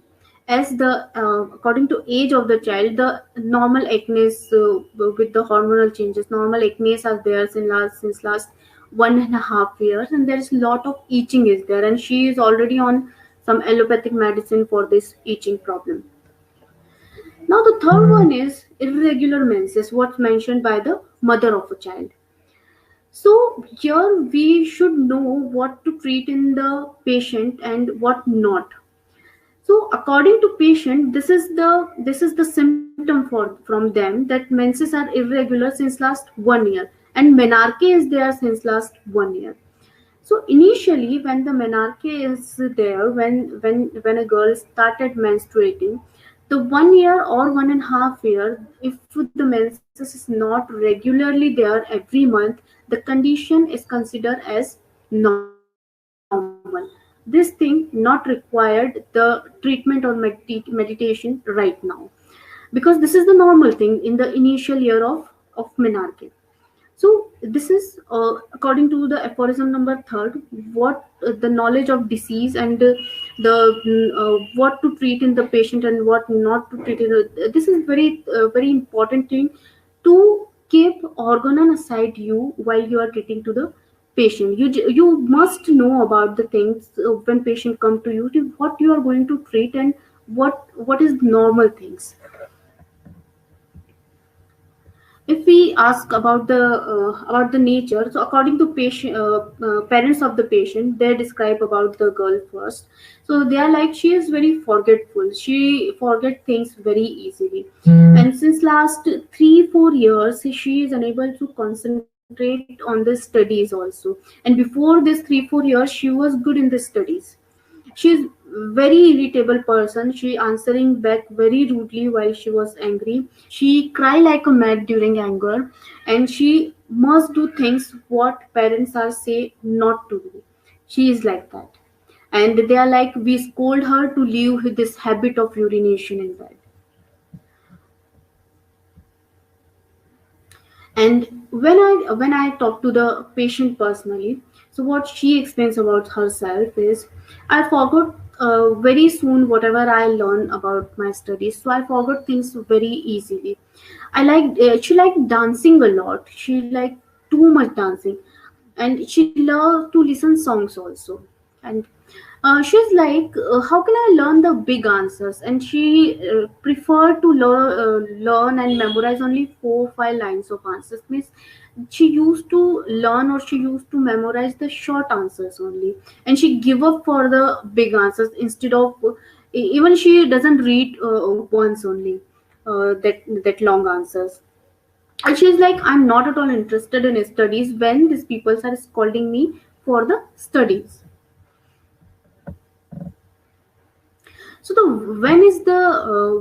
as the according to age of the child, the normal acne with the hormonal changes, normal acne are there since last 1.5 years, and there is a lot of itching is there, and she is already on some allopathic medicine for this itching problem. Now the third one is irregular menses, what's mentioned by the mother of a child. So here we should know what to treat in the patient and what not. So according to patient, this is the symptom from them, that menses are irregular since last 1 year, and menarche is there since last 1 year. So initially, when the menarche is there, when a girl started menstruating, the 1 year or 1.5 year, if the menses is not regularly there every month, the condition is considered as normal. This thing not required the treatment or meditation right now, because this is the normal thing in the initial year of menarche. So this is according to the aphorism number third, what the knowledge of disease and the what to treat in the patient and what not to treat in this is very important thing to keep organon aside you while you are treating to the patient. You must know about the things when patient come to you, what you are going to treat and what is normal things. If we ask about the nature, so according to patient parents of the patient, they describe about the girl first. So they are like, she is very forgetful, she forget things very easily. And since last 3-4 years she is unable to concentrate on the studies also. And before this 3-4 years she was good in the studies. She's very irritable person. She answering back very rudely while she was angry. She cry like a mad during anger, and she must do things what parents are say not to do. She is like that, and they are like, we scold her to leave with this habit of urination in bed. And when I talk to the patient personally, so what she explains about herself is, I forgot very soon whatever I learned about my studies, so I forgot things very easily. She liked dancing a lot. She liked too much dancing, and she loved to listen songs also. And she's like, how can I learn the big answers? And she preferred to learn and memorize only 4 or 5 lines of answers. Means she used to learn or she used to memorize the short answers only, and she give up for the big answers. Instead of even she doesn't read once only that long answers. And she's like, I'm not at all interested in studies when these people are scolding me for the studies. So the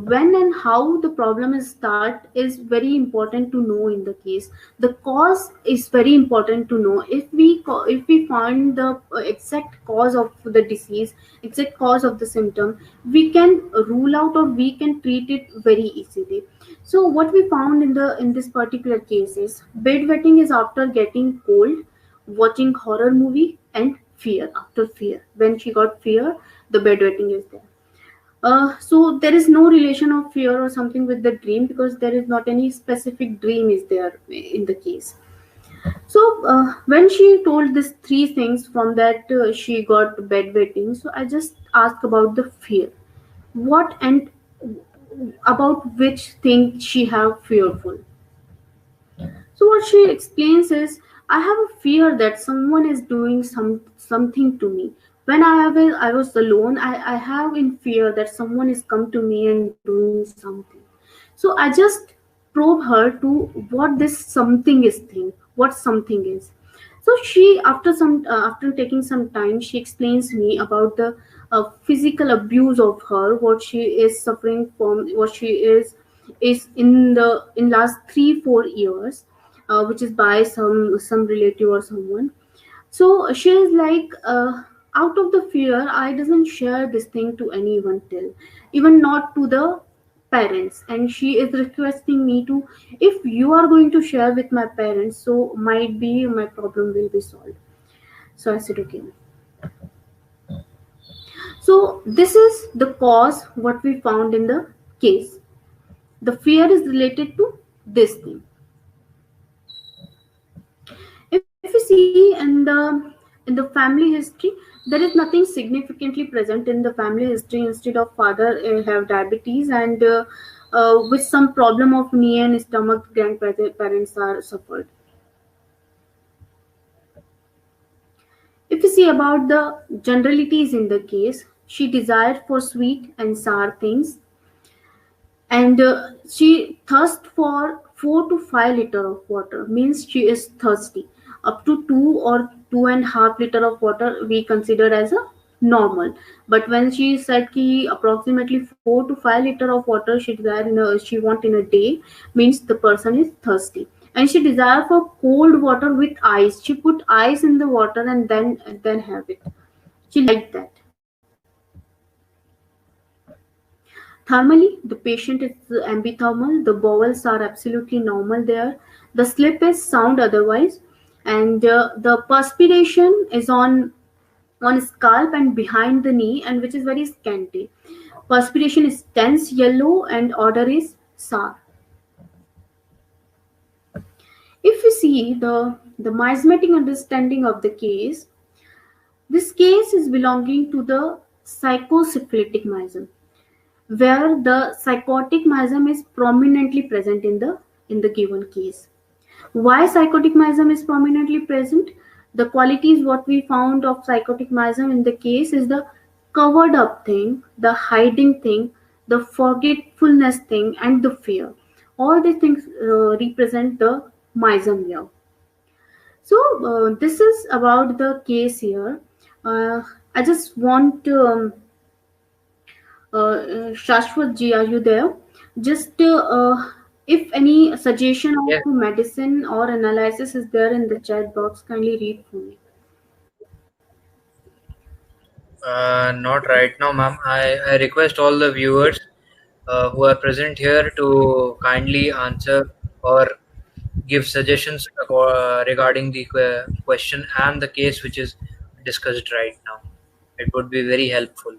when and how the problem is start is very important to know in the case. The cause is very important to know. If we find the exact cause of the disease, exact cause of the symptom, we can rule out or we can treat it very easily. So what we found in this particular case is bedwetting is after getting cold, watching horror movie, and fear. After fear, when she got fear, the bedwetting is there. So there is no relation of fear or something with the dream, because there is not any specific dream is there in the case. So when she told these three things, from that she got bedwetting. So I just asked about the fear. What and about which thing she have fearful. So what she explains is, I have a fear that someone is doing something to me. When I was alone, I have in fear that someone is come to me and doing something. So I just probe her to what this something is thing, what something is. So she, after taking some time, she explains me about the physical abuse of her, what she is suffering from, what she is in last 3-4 years, which is by some relative or someone. So she is like, out of the fear, I doesn't share this thing to anyone till, even not to the parents. And she is requesting me to, if you are going to share with my parents, so might be my problem will be solved. So I said, okay. So this is the cause what we found in the case. The fear is related to this thing. If you see in the family history, there is nothing significantly present in the family history. Instead of father have diabetes, and with some problem of knee and stomach, grandparents are suffered. If you see about the generalities in the case, she desired for sweet and sour things, and she thirst for 4 to 5 liter of water, means she is thirsty. Up to 2 or 2.5 liter of water we consider as a normal. But when she said ki approximately 4 to 5 liter of water she desire she want in a day, means the person is thirsty. And she desire for cold water with ice. She put ice in the water and then have it. She liked that. Thermally, the patient is ambithermal. The bowels are absolutely normal there. The slip is sound otherwise, and the perspiration is on scalp and behind the knee, and which is very scanty. Perspiration is dense yellow, and odor is sour. If we see the miasmatic understanding of the case, this case is belonging to the psychosyphilitic miasm, where the psychotic miasm is prominently present in the given case. Why psychotic miasm is prominently present? The qualities what we found of psychotic miasm in the case is the covered up thing, the hiding thing, the forgetfulness thing, and the fear. All these things represent the miasm here. So this is about the case here. I just want to Shashwat ji, are you there? Just if any suggestion Yes. of medicine or analysis is there in the chat box, kindly read for me. Not right now, ma'am. I request all the viewers who are present here to kindly answer or give suggestions regarding the question and the case which is discussed right now. It would be very helpful.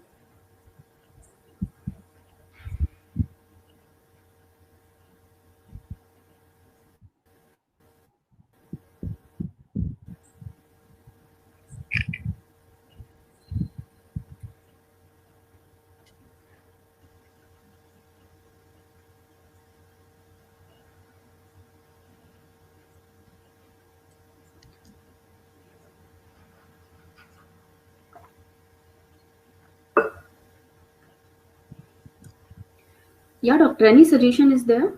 Yeah, doctor, any suggestion is there?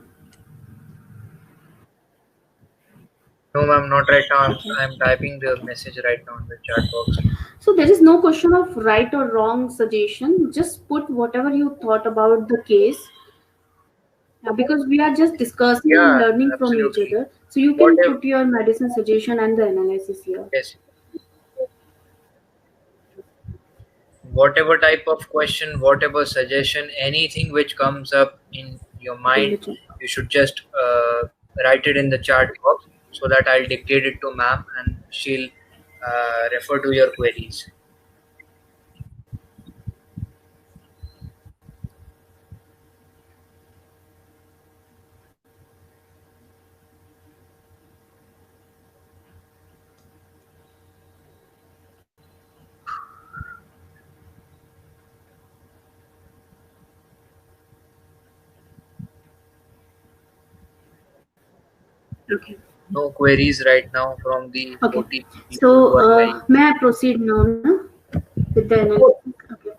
No, ma'am, not right now. Okay. I'm typing the message right now in the chat box. So there is no question of right or wrong suggestion. Just put whatever you thought about the case, because we are just discussing and Yeah, learning from each absolutely. other. So you can Whatever, put your medicine suggestion and the analysis here. yes, whatever type of question, whatever suggestion, anything which comes up in your In mind, the chat. you should just write it in the chat box so that I'll dictate it to ma'am and she'll refer to your queries. Okay. No queries right now from the Okay. 40 people So who are querying. may I proceed now, no? With the analysis? Okay.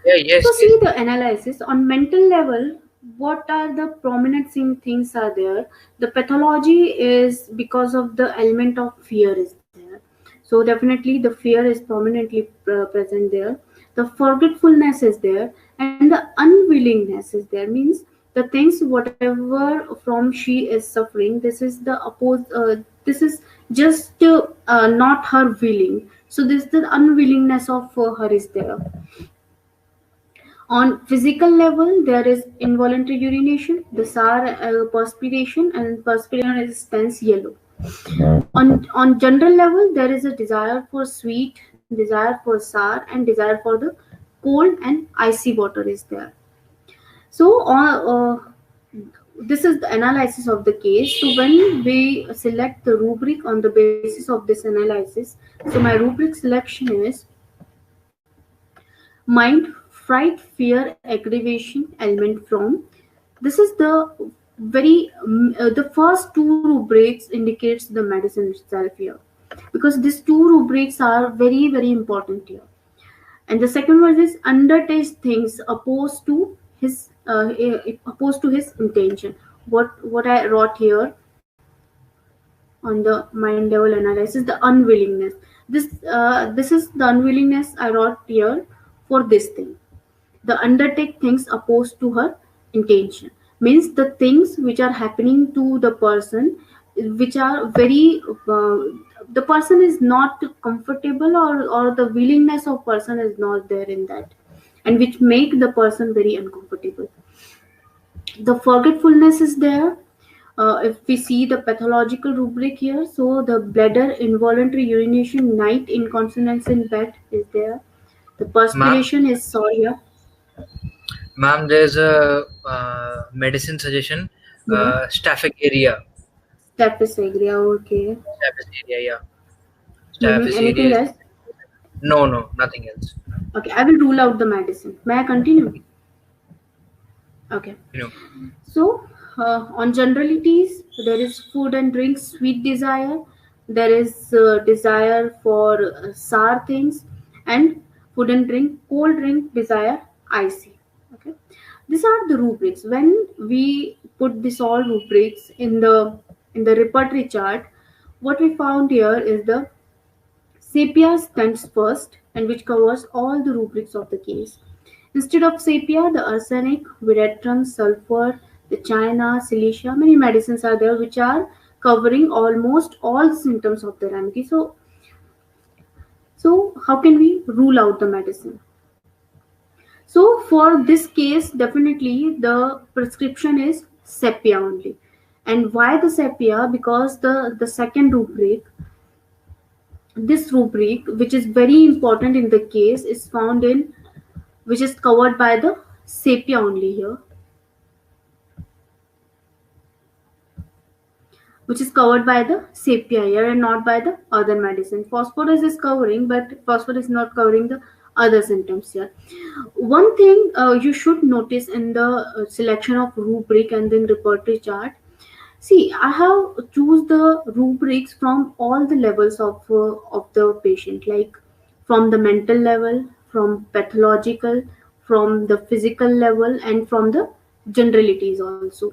Yeah, So yes, see yes. the analysis on mental level. What are the prominent things are there? The pathology is because of the element of fear is there. So definitely the fear is prominently present there. The forgetfulness is there, and the unwillingness is there. Means the things whatever from she is suffering. This is the this is just not her willing. So this the unwillingness of her is there. On physical level, there is involuntary urination, the SAR perspiration, and perspiration resistance yellow. On general level, there is a desire for sweet, desire for sour, and desire for the cold and icy water is there. So, this is the analysis of the case. So, when we select the rubric on the basis of this analysis, so my rubric selection is mind, fright, fear, aggravation, element from. This is the first two rubrics indicates the medicine itself here, because these two rubrics are very important here. And the second one is undertake things opposed to his intention. What I wrote here on the mind level analysis, the unwillingness. This is the unwillingness I wrote here for this thing. The undertake things opposed to her intention means the things which are happening to the person, which are very the person is not comfortable, or the willingness of person is not there in that, and which make the person very uncomfortable. The forgetfulness is there. If we see the pathological rubric here, so the bladder, involuntary urination, night incontinence in bed is there. The Ma'am, perspiration is soria. ma'am, there's a medicine suggestion, Yeah. staphylococcus. Staphylococcus, okay. Staphylococcus, yeah. Staphylococcus Anything is, else? no, no, nothing else. Okay, I will rule out the medicine. May I continue? Okay. You know, So, on generalities, there is food and drink, sweet desire. There is desire for sour things, and food and drink, cold drink, desire, icy. Okay. These are the rubrics. When we put this all rubrics in the repertory chart, what we found here is the sepia stands first, and which covers all the rubrics of the case. Instead of sepia, the arsenic, veratrum, sulfur, the china, silicia, many medicines are there which are covering almost all symptoms of the remedy. So how can we rule out the medicine? So for this case, definitely the prescription is sepia only. And why the sepia? Because the second rubric, this rubric, which is very important in the case, is found in, which is covered by the sepia only here, which is covered by the sepia here and not by the other medicine. Phosphorus is covering, but phosphorus is not covering the other symptoms here. One thing you should notice in the selection of rubric and then repertory chart. See, I have choose the rubrics from all the levels of the patient, like from the mental level, from pathological, from the physical level, and from the generalities also.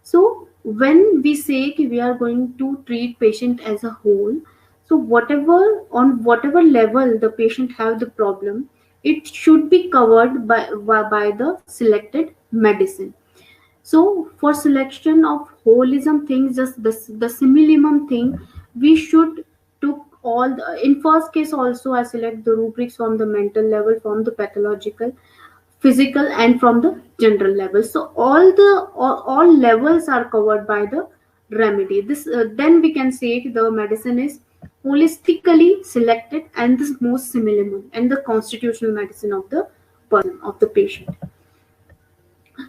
So when we say we are going to treat patient as a whole, So whatever level the patient have the problem, it should be covered by the selected medicine. So for selection of holism things, just the simillimum thing, we should took all in first case also I select the rubrics from the mental level, from the pathological, physical, and from the general level. So all levels are covered by the remedy. This then we can say the medicine is holistically selected and the most simillimum and the constitutional medicine of the person, of the patient.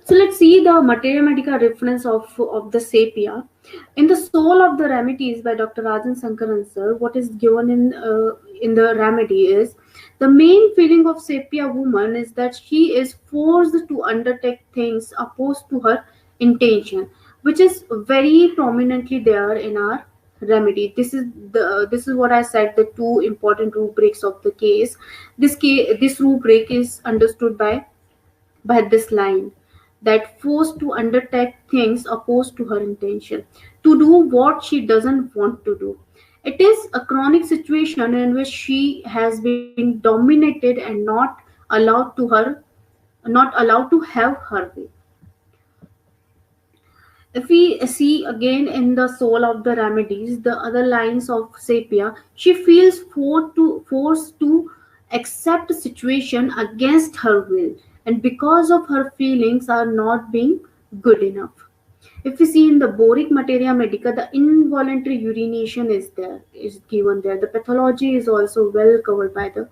So let's see the materia medica reference of the Sapia. In the Soul of the Remedies by Dr. Rajan Sankaran sir, what is given in the remedy is the main feeling of Sapia woman is that she is forced to undertake things opposed to her intention, which is very prominently there in our remedy. This is what I said, the two important rubrics of the case. This rubric is understood by this line, that forced to undertake things opposed to her intention, to do what she doesn't want to do. It is a chronic situation in which she has been dominated and not allowed to have her way. If we see again in the Soul of the Remedies, the other lines of Sapia, she feels forced to accept a situation against her will, and because of her feelings are not being good enough. If we see in the Boric Materia Medica, the involuntary urination is given there. The pathology is also well covered by the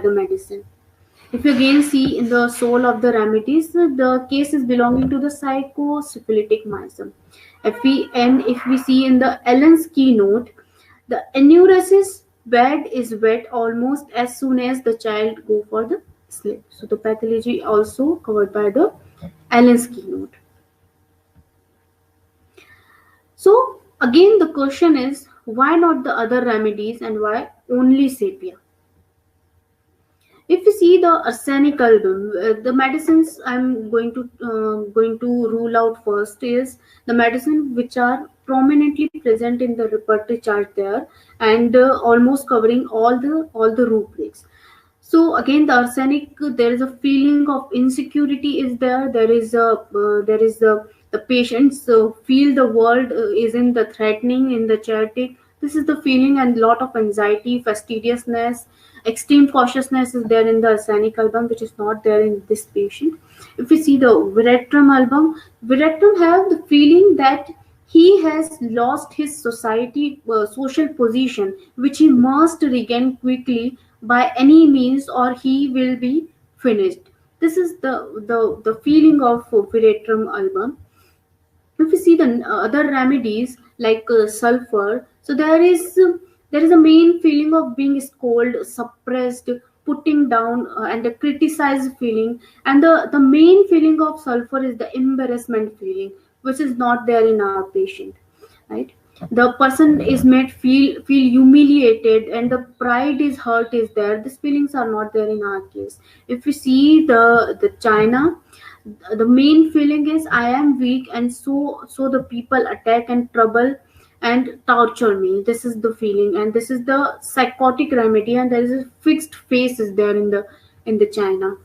medicine. If you again see in the Soul of the Remedies, the case is belonging to the psychosyphilitic miasm. If we see in the Allen's keynote, the enuresis bed is wet almost as soon as the child go for the sleep. So the pathology also covered by the Allen's keynote. So again the question is, why not the other remedies and why only Sapia? If you see the arsenic album, the medicines I'm going to rule out first is the medicine which are prominently present in the repertory chart there, and almost covering all the rubrics. So again, the arsenic, there is a feeling of insecurity is there. The patients feel the world is in the threatening, in the chaotic. This is the feeling, and lot of anxiety, fastidiousness, extreme cautiousness is there in the arsenic album, which is not there in this patient. If we see the Viretrum album, Viretrum have the feeling that he has lost his social position, which he must regain quickly by any means, or he will be finished. This is the feeling of Viretrum album. If we see the other remedies like sulfur, so there is a main feeling of being scolded, suppressed, putting down, and a criticized feeling, and the main feeling of sulfur is the embarrassment feeling, which is not there in our patient, right? The person is made feel humiliated, and the pride is hurt is there. These feelings are not there in our case. If we see the China, the main feeling is I am weak, and so the people attack and trouble and torture me. This is the feeling, and this is the psychotic remedy, and there is a fixed face is there in the China.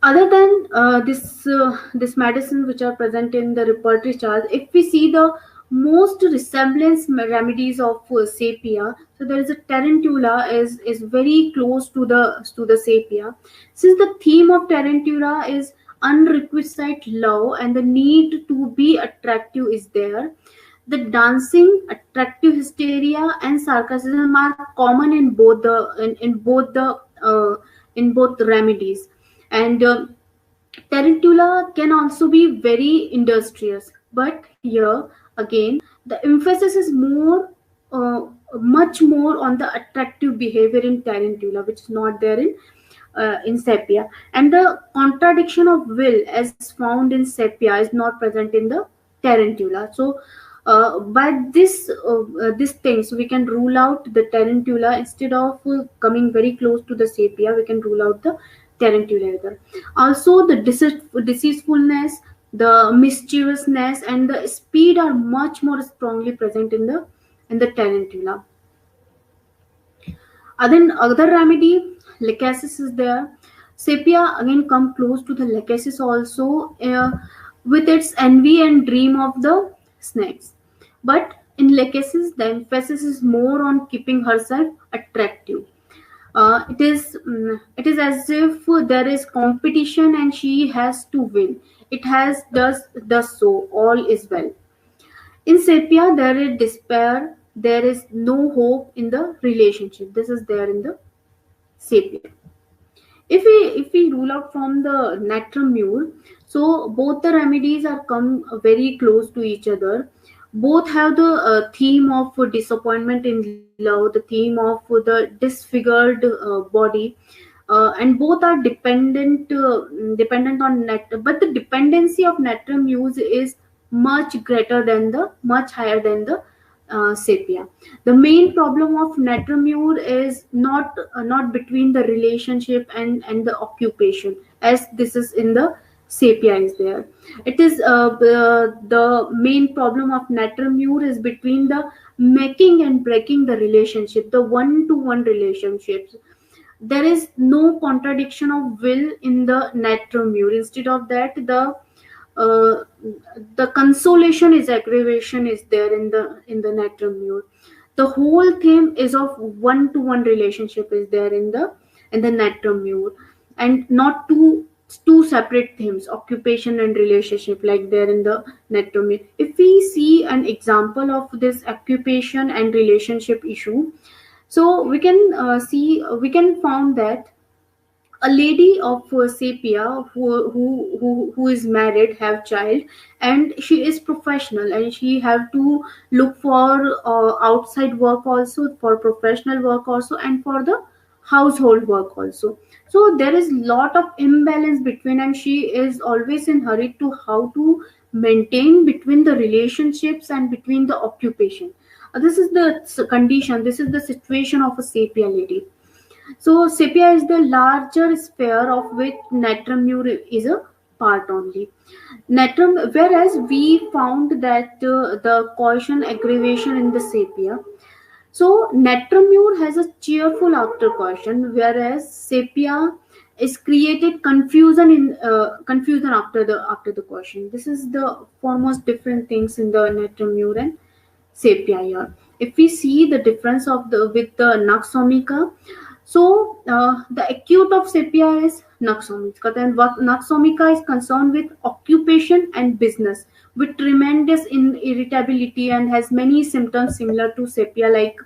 Other than this medicine which are present in the repertory chart, if we see the most resemblance remedies of Sapia, so there is a tarantula is very close to the Sapia. Since the theme of tarantula is unrequited love and the need to be attractive is there, the dancing, attractive hysteria, and sarcasm are common in both the remedies. And tarantula can also be very industrious, but here again the emphasis is much more on the attractive behavior in tarantula, which is not there in Sapia, and the contradiction of will as found in Sapia is not present in the tarantula. So by this thing, so we can rule out the tarantula. Instead of coming very close to the Sapia, we can rule out the tarantula either. Also the deceitfulness, the mischievousness, and the speed are much more strongly present in the in the tarantula. Then other remedy, lachesis is there. Sepia again come close to the lachesis also, with its envy and dream of the snakes. But in lachesis, the emphasis is more on keeping herself attractive. It is as if there is competition and she has to win. It has does so. All is well. In sepia, there is despair. There is no hope in the relationship. This is there in the sepia. If we rule out from the natrum mur, so both the remedies are come very close to each other. Both have the theme of disappointment in love, the theme of the disfigured body, and both are dependent on net, but the dependency of natrum muse is much higher than the sepia. The main problem of natramure is not between the relationship and the occupation, as this is in the sepia is there. It is the main problem of natramure is between the making and breaking the relationship, the one to one relationships. There is no contradiction of will in the natramure. Instead of that, uh, the consolation is aggravation is there in the natrum mure. The whole theme is of one to one relationship is there in the natrum mure, and not two separate themes, occupation and relationship, like there in the natrum mure. If we see an example of this occupation and relationship issue, so we can found that a lady of sepia who is married, have child, and she is professional, and she have to look for outside work also, for professional work also, and for the household work also. So there is lot of imbalance between, and she is always in hurry to how to maintain between the relationships and between the occupation. This is the condition, this is the situation of a sepia lady. So sepia is the larger sphere of which natrum mure is a part only. Natrum, whereas we found that the caution aggravation in the sepia. So natrum mure has a cheerful after caution, whereas sepia is created confusion after the caution. This is the foremost different things in the natrum mure and sepia here. If we see the difference of the with the naxomica, so the acute of sepia is naxomica. Then what naxomica is concerned with occupation and business, with tremendous irritability, and has many symptoms similar to sepia, like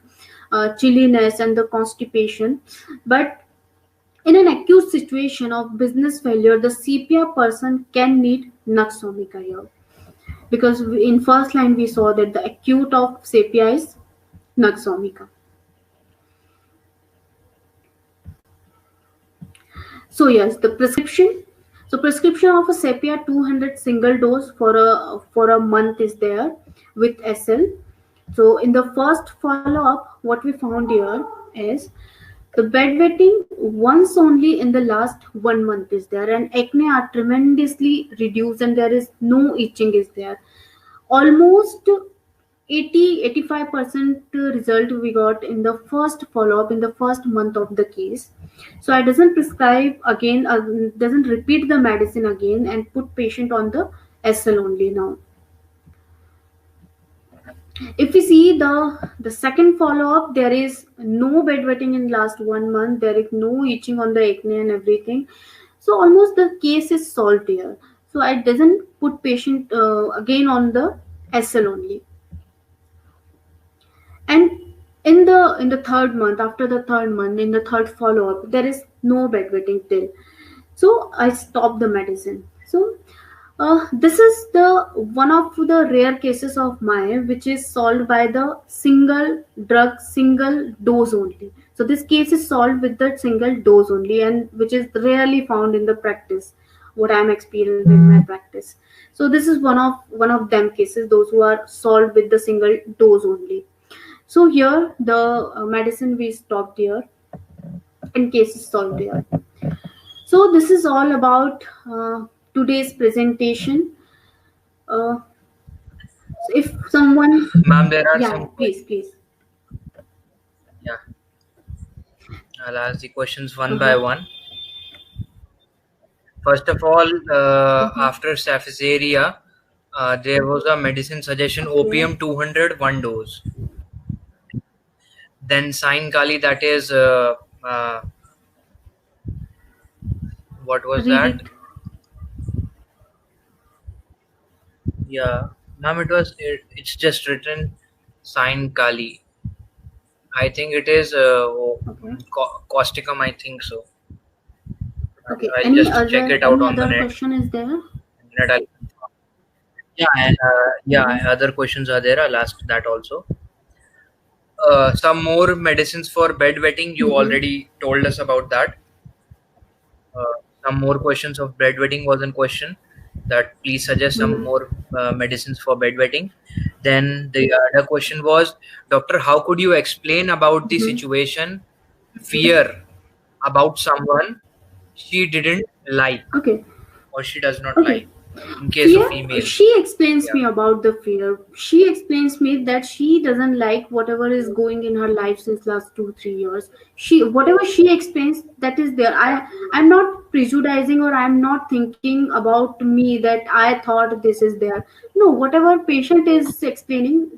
chilliness and the constipation. But in an acute situation of business failure, the sepia person can need naxomica here, because in first line we saw that the acute of sepia is naxomica. So yes, the prescription. So prescription of a sepia 200 single dose for a month is there with SL. So in the first follow up, what we found here is the bedwetting once only in the last 1 month is there, and acne are tremendously reduced, and there is no itching is there. Almost 80-85% result we got in the first follow up in the first month of the case. So I doesn't prescribe again, doesn't repeat the medicine again, and put patient on the SL only now. If we see the second follow up, there is no bedwetting in last 1 month, there is no itching on the acne and everything. So almost the case is solved here. So I doesn't put patient again on the SL only. And in the third month, after the third month, in the third follow up, there is no bedwetting till. So I stop the medicine. So this is the one of the rare cases of mine which is solved by the single drug, single dose only. So this case is solved with the single dose only, and which is rarely found in the practice, what I'm experiencing in my practice. So this is one of them cases, those who are solved with the single dose only. So here the medicine we stopped here, and case is solved here. So this is all about today's presentation. Uh, So if someone, Ma'am, there are yeah, some. please. Yeah, I'll ask the questions one by one. First of all, after Staphyseria, there was a medicine suggestion: opium 200, 1 dose. Then Sign Kali, that is, what was Read that? it. Yeah, ma'am, it's just written Sign Kali. I think it is Okay. causticum, I think so. Okay. I'll just check it out Any on the other net. question is there? Yeah, and other questions are there. I'll ask that also. Some more medicines for bedwetting. You already told us about that. Some more questions of bedwetting was in question. That please suggest some more medicines for bedwetting. Then the other question was, doctor, how could you explain about the situation, fear about someone she didn't like Okay. or she does not Okay. like, in case of Fear, females? she explains Yeah. me about the fear. She explains me that she doesn't like whatever is going in her life since last 2 3 years. She, whatever she explains, that is there. I'm not prejudicing, or I'm not thinking about me that I thought this is there. No, whatever patient is explaining,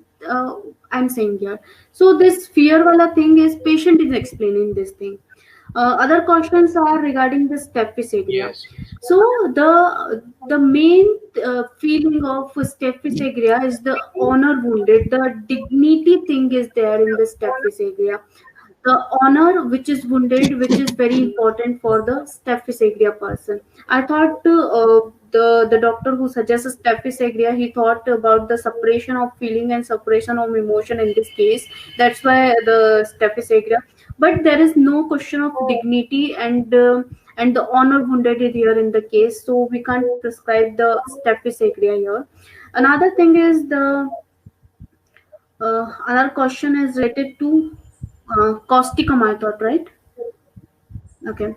I'm saying here. So this fear wala thing is patient is explaining this thing. Other questions are regarding the Staphyseria. Yes. So the main feeling of Staphyseria is the honor wounded. The dignity thing is there in the Staphyseria. The honor which is wounded, which is very important for the Staphyseria person. I thought the doctor who suggests Staphyseria, he thought about the separation of feeling and separation of emotion in this case. That's why the Staphyseria. But there is no question of dignity and the honor wounded is here in the case, so we can't prescribe the Staphyseria here. Another thing is the another question is related to causticum, I thought, right? Okay.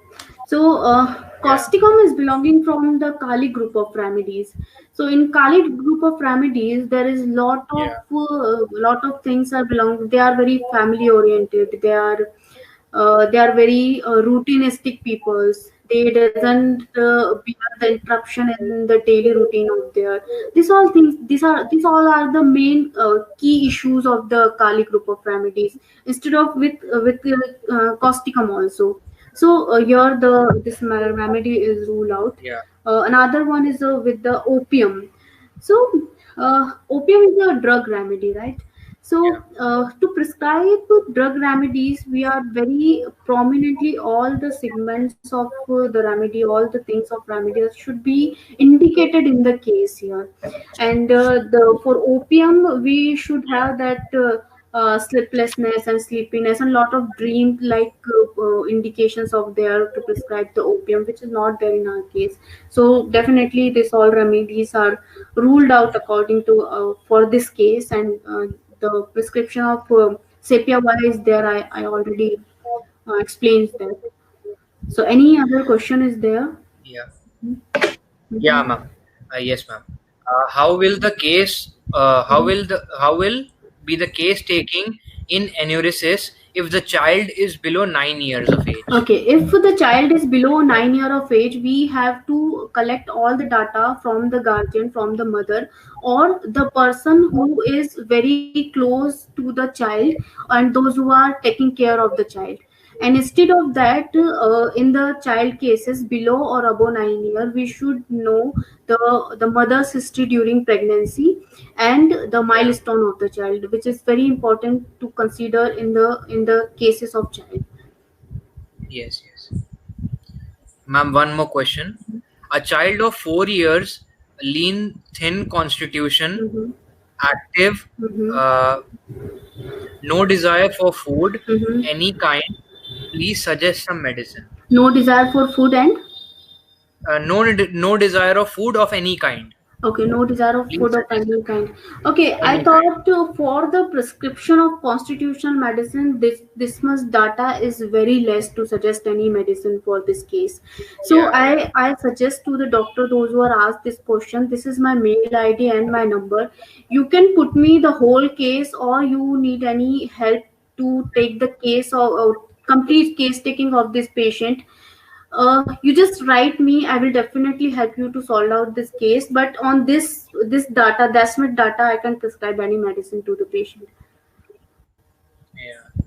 So, Yeah. causticum is belonging from the Kali group of remedies. So, in Kali group of remedies, there is lot of things are belong. They are very family oriented. They are very routinistic peoples. They doesn't bear the interruption in the daily routine of their. These all things. These all are the main key issues of the Kali group of remedies. Instead of with causticum also. So here the this remedy is ruled out. Yeah. Another one is with the opium. So opium is a drug remedy, right? So to prescribe drug remedies, we are very prominently all the segments of the remedy, all the things of remedies should be indicated in the case here. And the for opium, we should have that. Sleeplessness and sleepiness and lot of dream like indications of there to prescribe the opium, which is not there in our case. So definitely this all remedies are ruled out according to for this case, and the prescription of sepia is there. I already explained that. So any other question is there? Yeah. Yeah, ma'am. Yes, ma'am. How will the case? How will be the case taking in enuresis if the child is below 9 years of age? Okay, if the child is below 9 year of age, we have to collect all the data from the guardian, from the mother, or the person who is very close to the child, and those who are taking care of the child. And instead of that, in the child cases below or above 9 year, we should know the mother's history during pregnancy and the milestone of the child, which is very important to consider in the cases of child. Yes, yes. Ma'am, one more question. A child of 4 years, lean, thin constitution, Mm-hmm. active, Mm-hmm. no desire for food, Mm-hmm. any kind. Please suggest some medicine. No desire for food and No desire of food of any kind. Okay, no desire of Please food of suggest any kind. Okay, I any kind. thought for the prescription of constitutional medicine, this much data is very less to suggest any medicine for this case. So Yeah, yeah. I suggest to the doctor, those who are asked this question, this is my mail ID and my number. You can put me the whole case, or you need any help to take the case, or complete case taking of this patient. You just write me. I will definitely help you to solve out this case, but on this data, that's much data, I can prescribe any medicine to the patient. Yeah.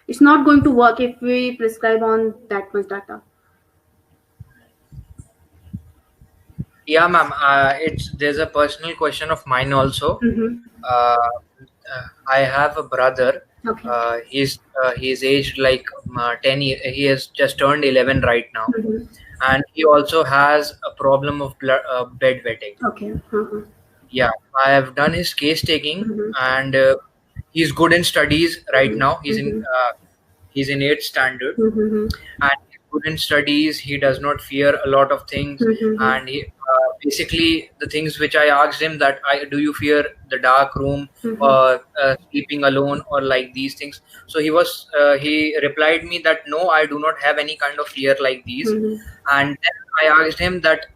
It's not going to work if we prescribe on that much data. Yeah, ma'am. There's a personal question of mine also. Mm-hmm. I have a brother. Okay. He's aged like 10 years. He has just turned 11 right now, Mm-hmm. and he also has a problem of bedwetting. Okay. Uh-huh. Yeah, I have done his case taking, Mm-hmm. and he's good in studies right now. Mm-hmm. He's in 8th standard, Mm-hmm. and he's good in studies. He does not fear a lot of things, Mm-hmm. and basically the things which I asked him, that do you fear the dark room, Mm-hmm. or sleeping alone, or like these things? So he replied me that no, I do not have any kind of fear like these. Mm-hmm. And then I asked him that,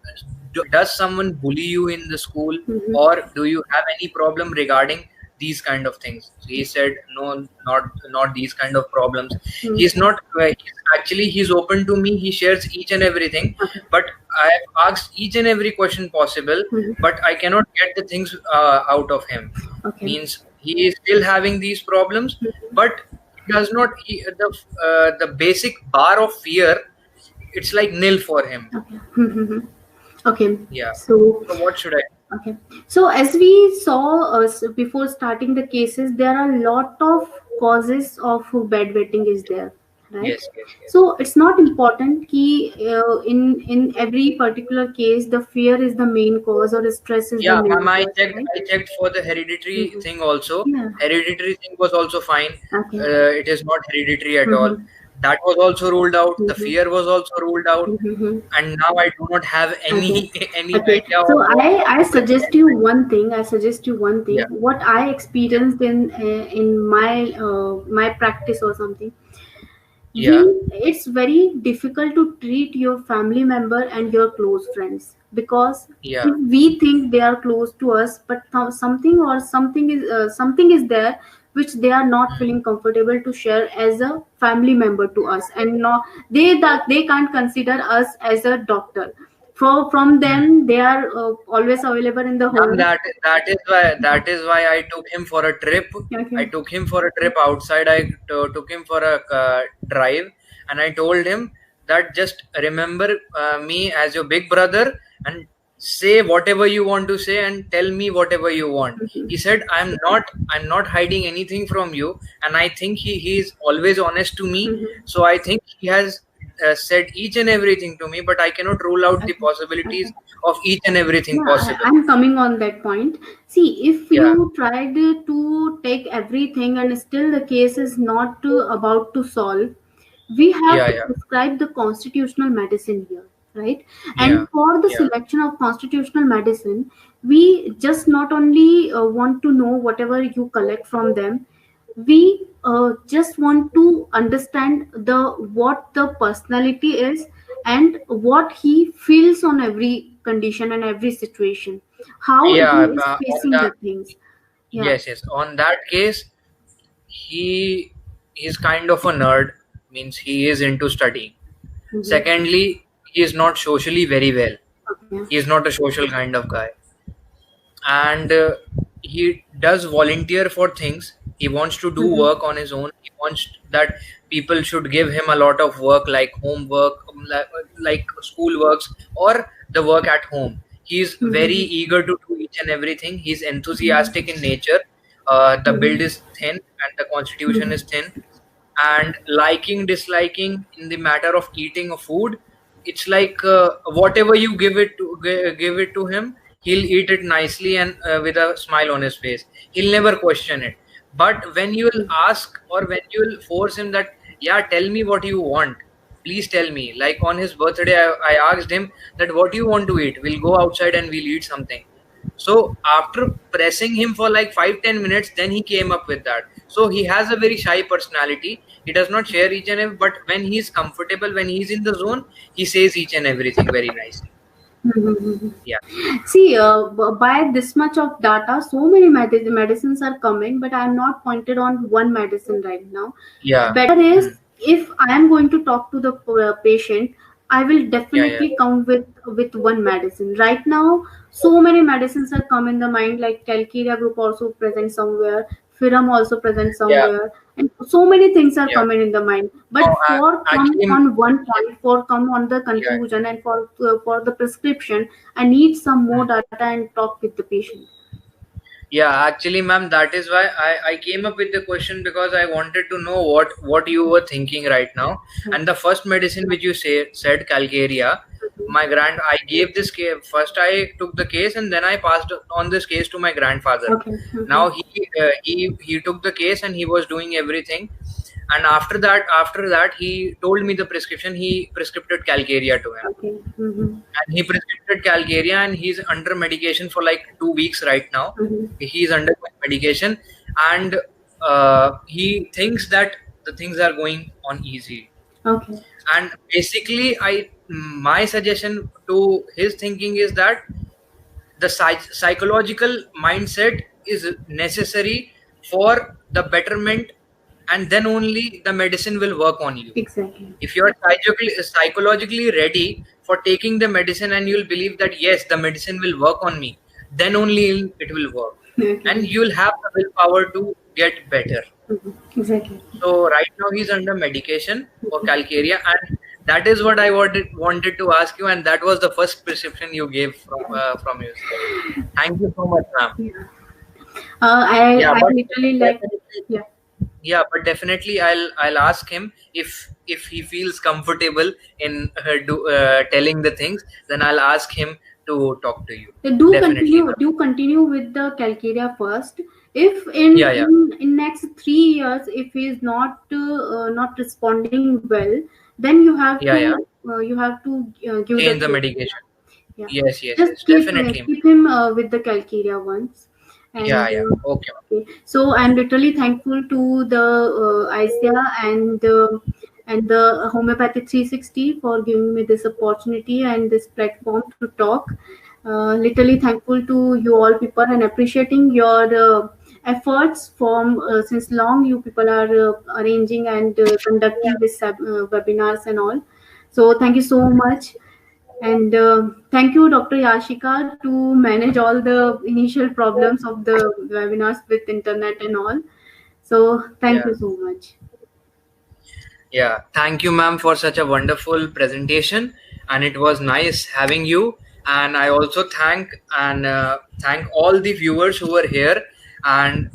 does someone bully you in the school, Mm-hmm. or do you have any problem regarding these kind of things? So he said no, not these kind of problems. Mm-hmm. He's not he's open to me. He shares each and everything, Okay. but I have asked each and every question possible, Mm-hmm. but I cannot get the things out of him. Okay. Means he is still having these problems, but he does not the basic bar of fear, it's like nil for him. Okay. Mm-hmm. Okay. Yeah. So So what should I? okay. So as we saw before starting the cases, there are a lot of causes of bedwetting is there, right? Yes, yes, yes. So it's not important ki in every particular case the fear is the main cause or stress is Yeah, the main ma'am, I cause, checked. right? I checked for the hereditary Mhm. thing also. Yeah. Hereditary thing was also fine. Okay. It is not hereditary at all. Mhm. That was also ruled out. The Mhm. fear was also ruled out, Mhm. and now I do not have any any Okay. idea So of I suggest you one thing. Yeah. What I experienced in my practice or something. Yeah. It's very difficult to treat your family member and your close friends, because Yeah. if we think they are close to us, but something is there which they are not feeling comfortable to share as a family member to us, and no, they can't consider us as a doctor. From them they are always available in the Ma'am, home. that is why I took him for a trip. Okay. I took him for a trip outside. I took him for a drive, and I told him that just remember me as your big brother, and say whatever you want to say, and tell me whatever you want. He said, I'm not hiding anything from you, and I think he is always honest to me. So I think he has said each and everything to me, but I cannot rule out the possibilities of each and everything Yeah, possible. I'm coming on that point. See, if Yeah. you tried to take everything and still the case is not about to solve, we have Yeah, to yeah. prescribe the constitutional medicine here, right? Yeah. And for the Yeah. selection of constitutional medicine, we just not only want to know whatever you collect from them, we just want to understand what the personality is and what he feels on every condition and every situation, how Yeah, he is on facing that, the things. Yeah. yes. On that case, he is kind of a nerd, means he is into studying. Mhm. Secondly, he is not socially very well. Okay. He is not a social kind of guy, and he does volunteer for things. He wants to do work on his own. He wants that people should give him a lot of work, like homework, like school works, or the work at home. He's very eager to do each and everything. He's enthusiastic in nature. The build is thin and the constitution is thin, and liking disliking in the matter of eating a food, it's like whatever you give it to him, he'll eat it nicely and with a smile on his face. He'll never question it. But when you will ask, or when you will force him that, yeah, tell me what you want, please tell me. Like on his birthday, I asked him that what do you want to eat? We'll go outside and we'll eat something. So after pressing him for like 5-10 minutes, then he came up with that. So he has a very shy personality. He does not share each and every, but when he's comfortable, when he's in the zone, he says each and everything very nicely. Yeah. See, by this much of data, so many medicines are coming, but I am not pointed on one medicine right now. Yeah. Better is if I am going to talk to the patient, I will definitely come with one medicine. Right now, so many medicines are come in the mind, like Calcarea group also present somewhere, Firam also present somewhere, and so many things are coming in the mind. But for come on one point, for come on the conclusion, and for the prescription, I need some more data and talk with the patient. Yeah, actually, ma'am, that is why I came up with the question, because I wanted to know what you were thinking right now. And the first medicine which you said Calcarea, I gave this case first. I took the case and then I passed on this case to my grandfather. Okay. Now he took the case and he was doing everything. And after that, he told me the prescription. He prescribed Calcarea to him. Okay. And he prescribed Calcarea, and he's under medication for like 2 weeks right now. He's under medication, and he thinks that the things are going on easy. Okay. And basically, my suggestion to his thinking is that the psychological mindset is necessary for the betterment, and then only the medicine will work on you. Exactly. If you're psychologically ready for taking the medicine, and you'll believe that yes, the medicine will work on me, then only it will work. Okay. And you'll have the willpower to get better. Exactly. So right now he's under medication for Calcarea, and that is what I wanted to ask you, and that was the first prescription you gave from you. Thank you so much, ma'am. I literally like. Yeah, but definitely I'll ask him if he feels comfortable in telling the things. Then I'll ask him to talk to you. Do continue with the Calcarea first. If in next 3 years, if he is not responding well, then you have to give change the medication. Yeah. Yes, Just definitely. Keep him with the Calcarea once. And, Okay. So I'm literally thankful to the ICEA and the Homeopathy 360 for giving me this opportunity and this platform to talk. Literally thankful to you all people, and appreciating your efforts from since long. You people are arranging and conducting this webinars and all. So thank you so much. And thank you, Dr. Yashika, to manage all the initial problems of the webinars with internet and all. So thank you so much. Yeah, thank you, ma'am, for such a wonderful presentation, and it was nice having you. And I also thank all the viewers who were here, and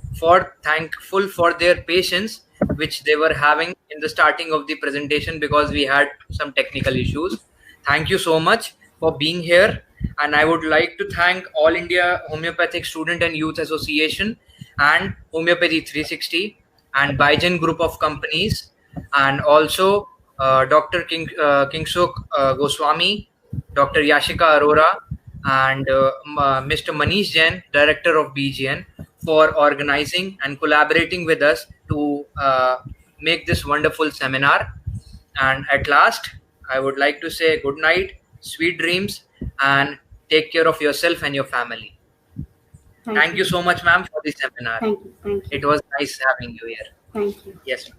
thankful for their patience which they were having in the starting of the presentation, because we had some technical issues. Thank you so much for being here. And I would like to thank All India Homeopathic Student and Youth Association and Homeopathy 360 and Baijan Group of Companies, and also Dr. Kingsuk Goswami, Dr. Yashika Arora, and Mr. Manish Jain, Director of BGN, for organizing and collaborating with us to make this wonderful seminar. And at last, I would like to say good night, sweet dreams, and take care of yourself and your family. Thank you so much, ma'am, for this seminar. Thank you. It was nice having you here. Thank you. Yes.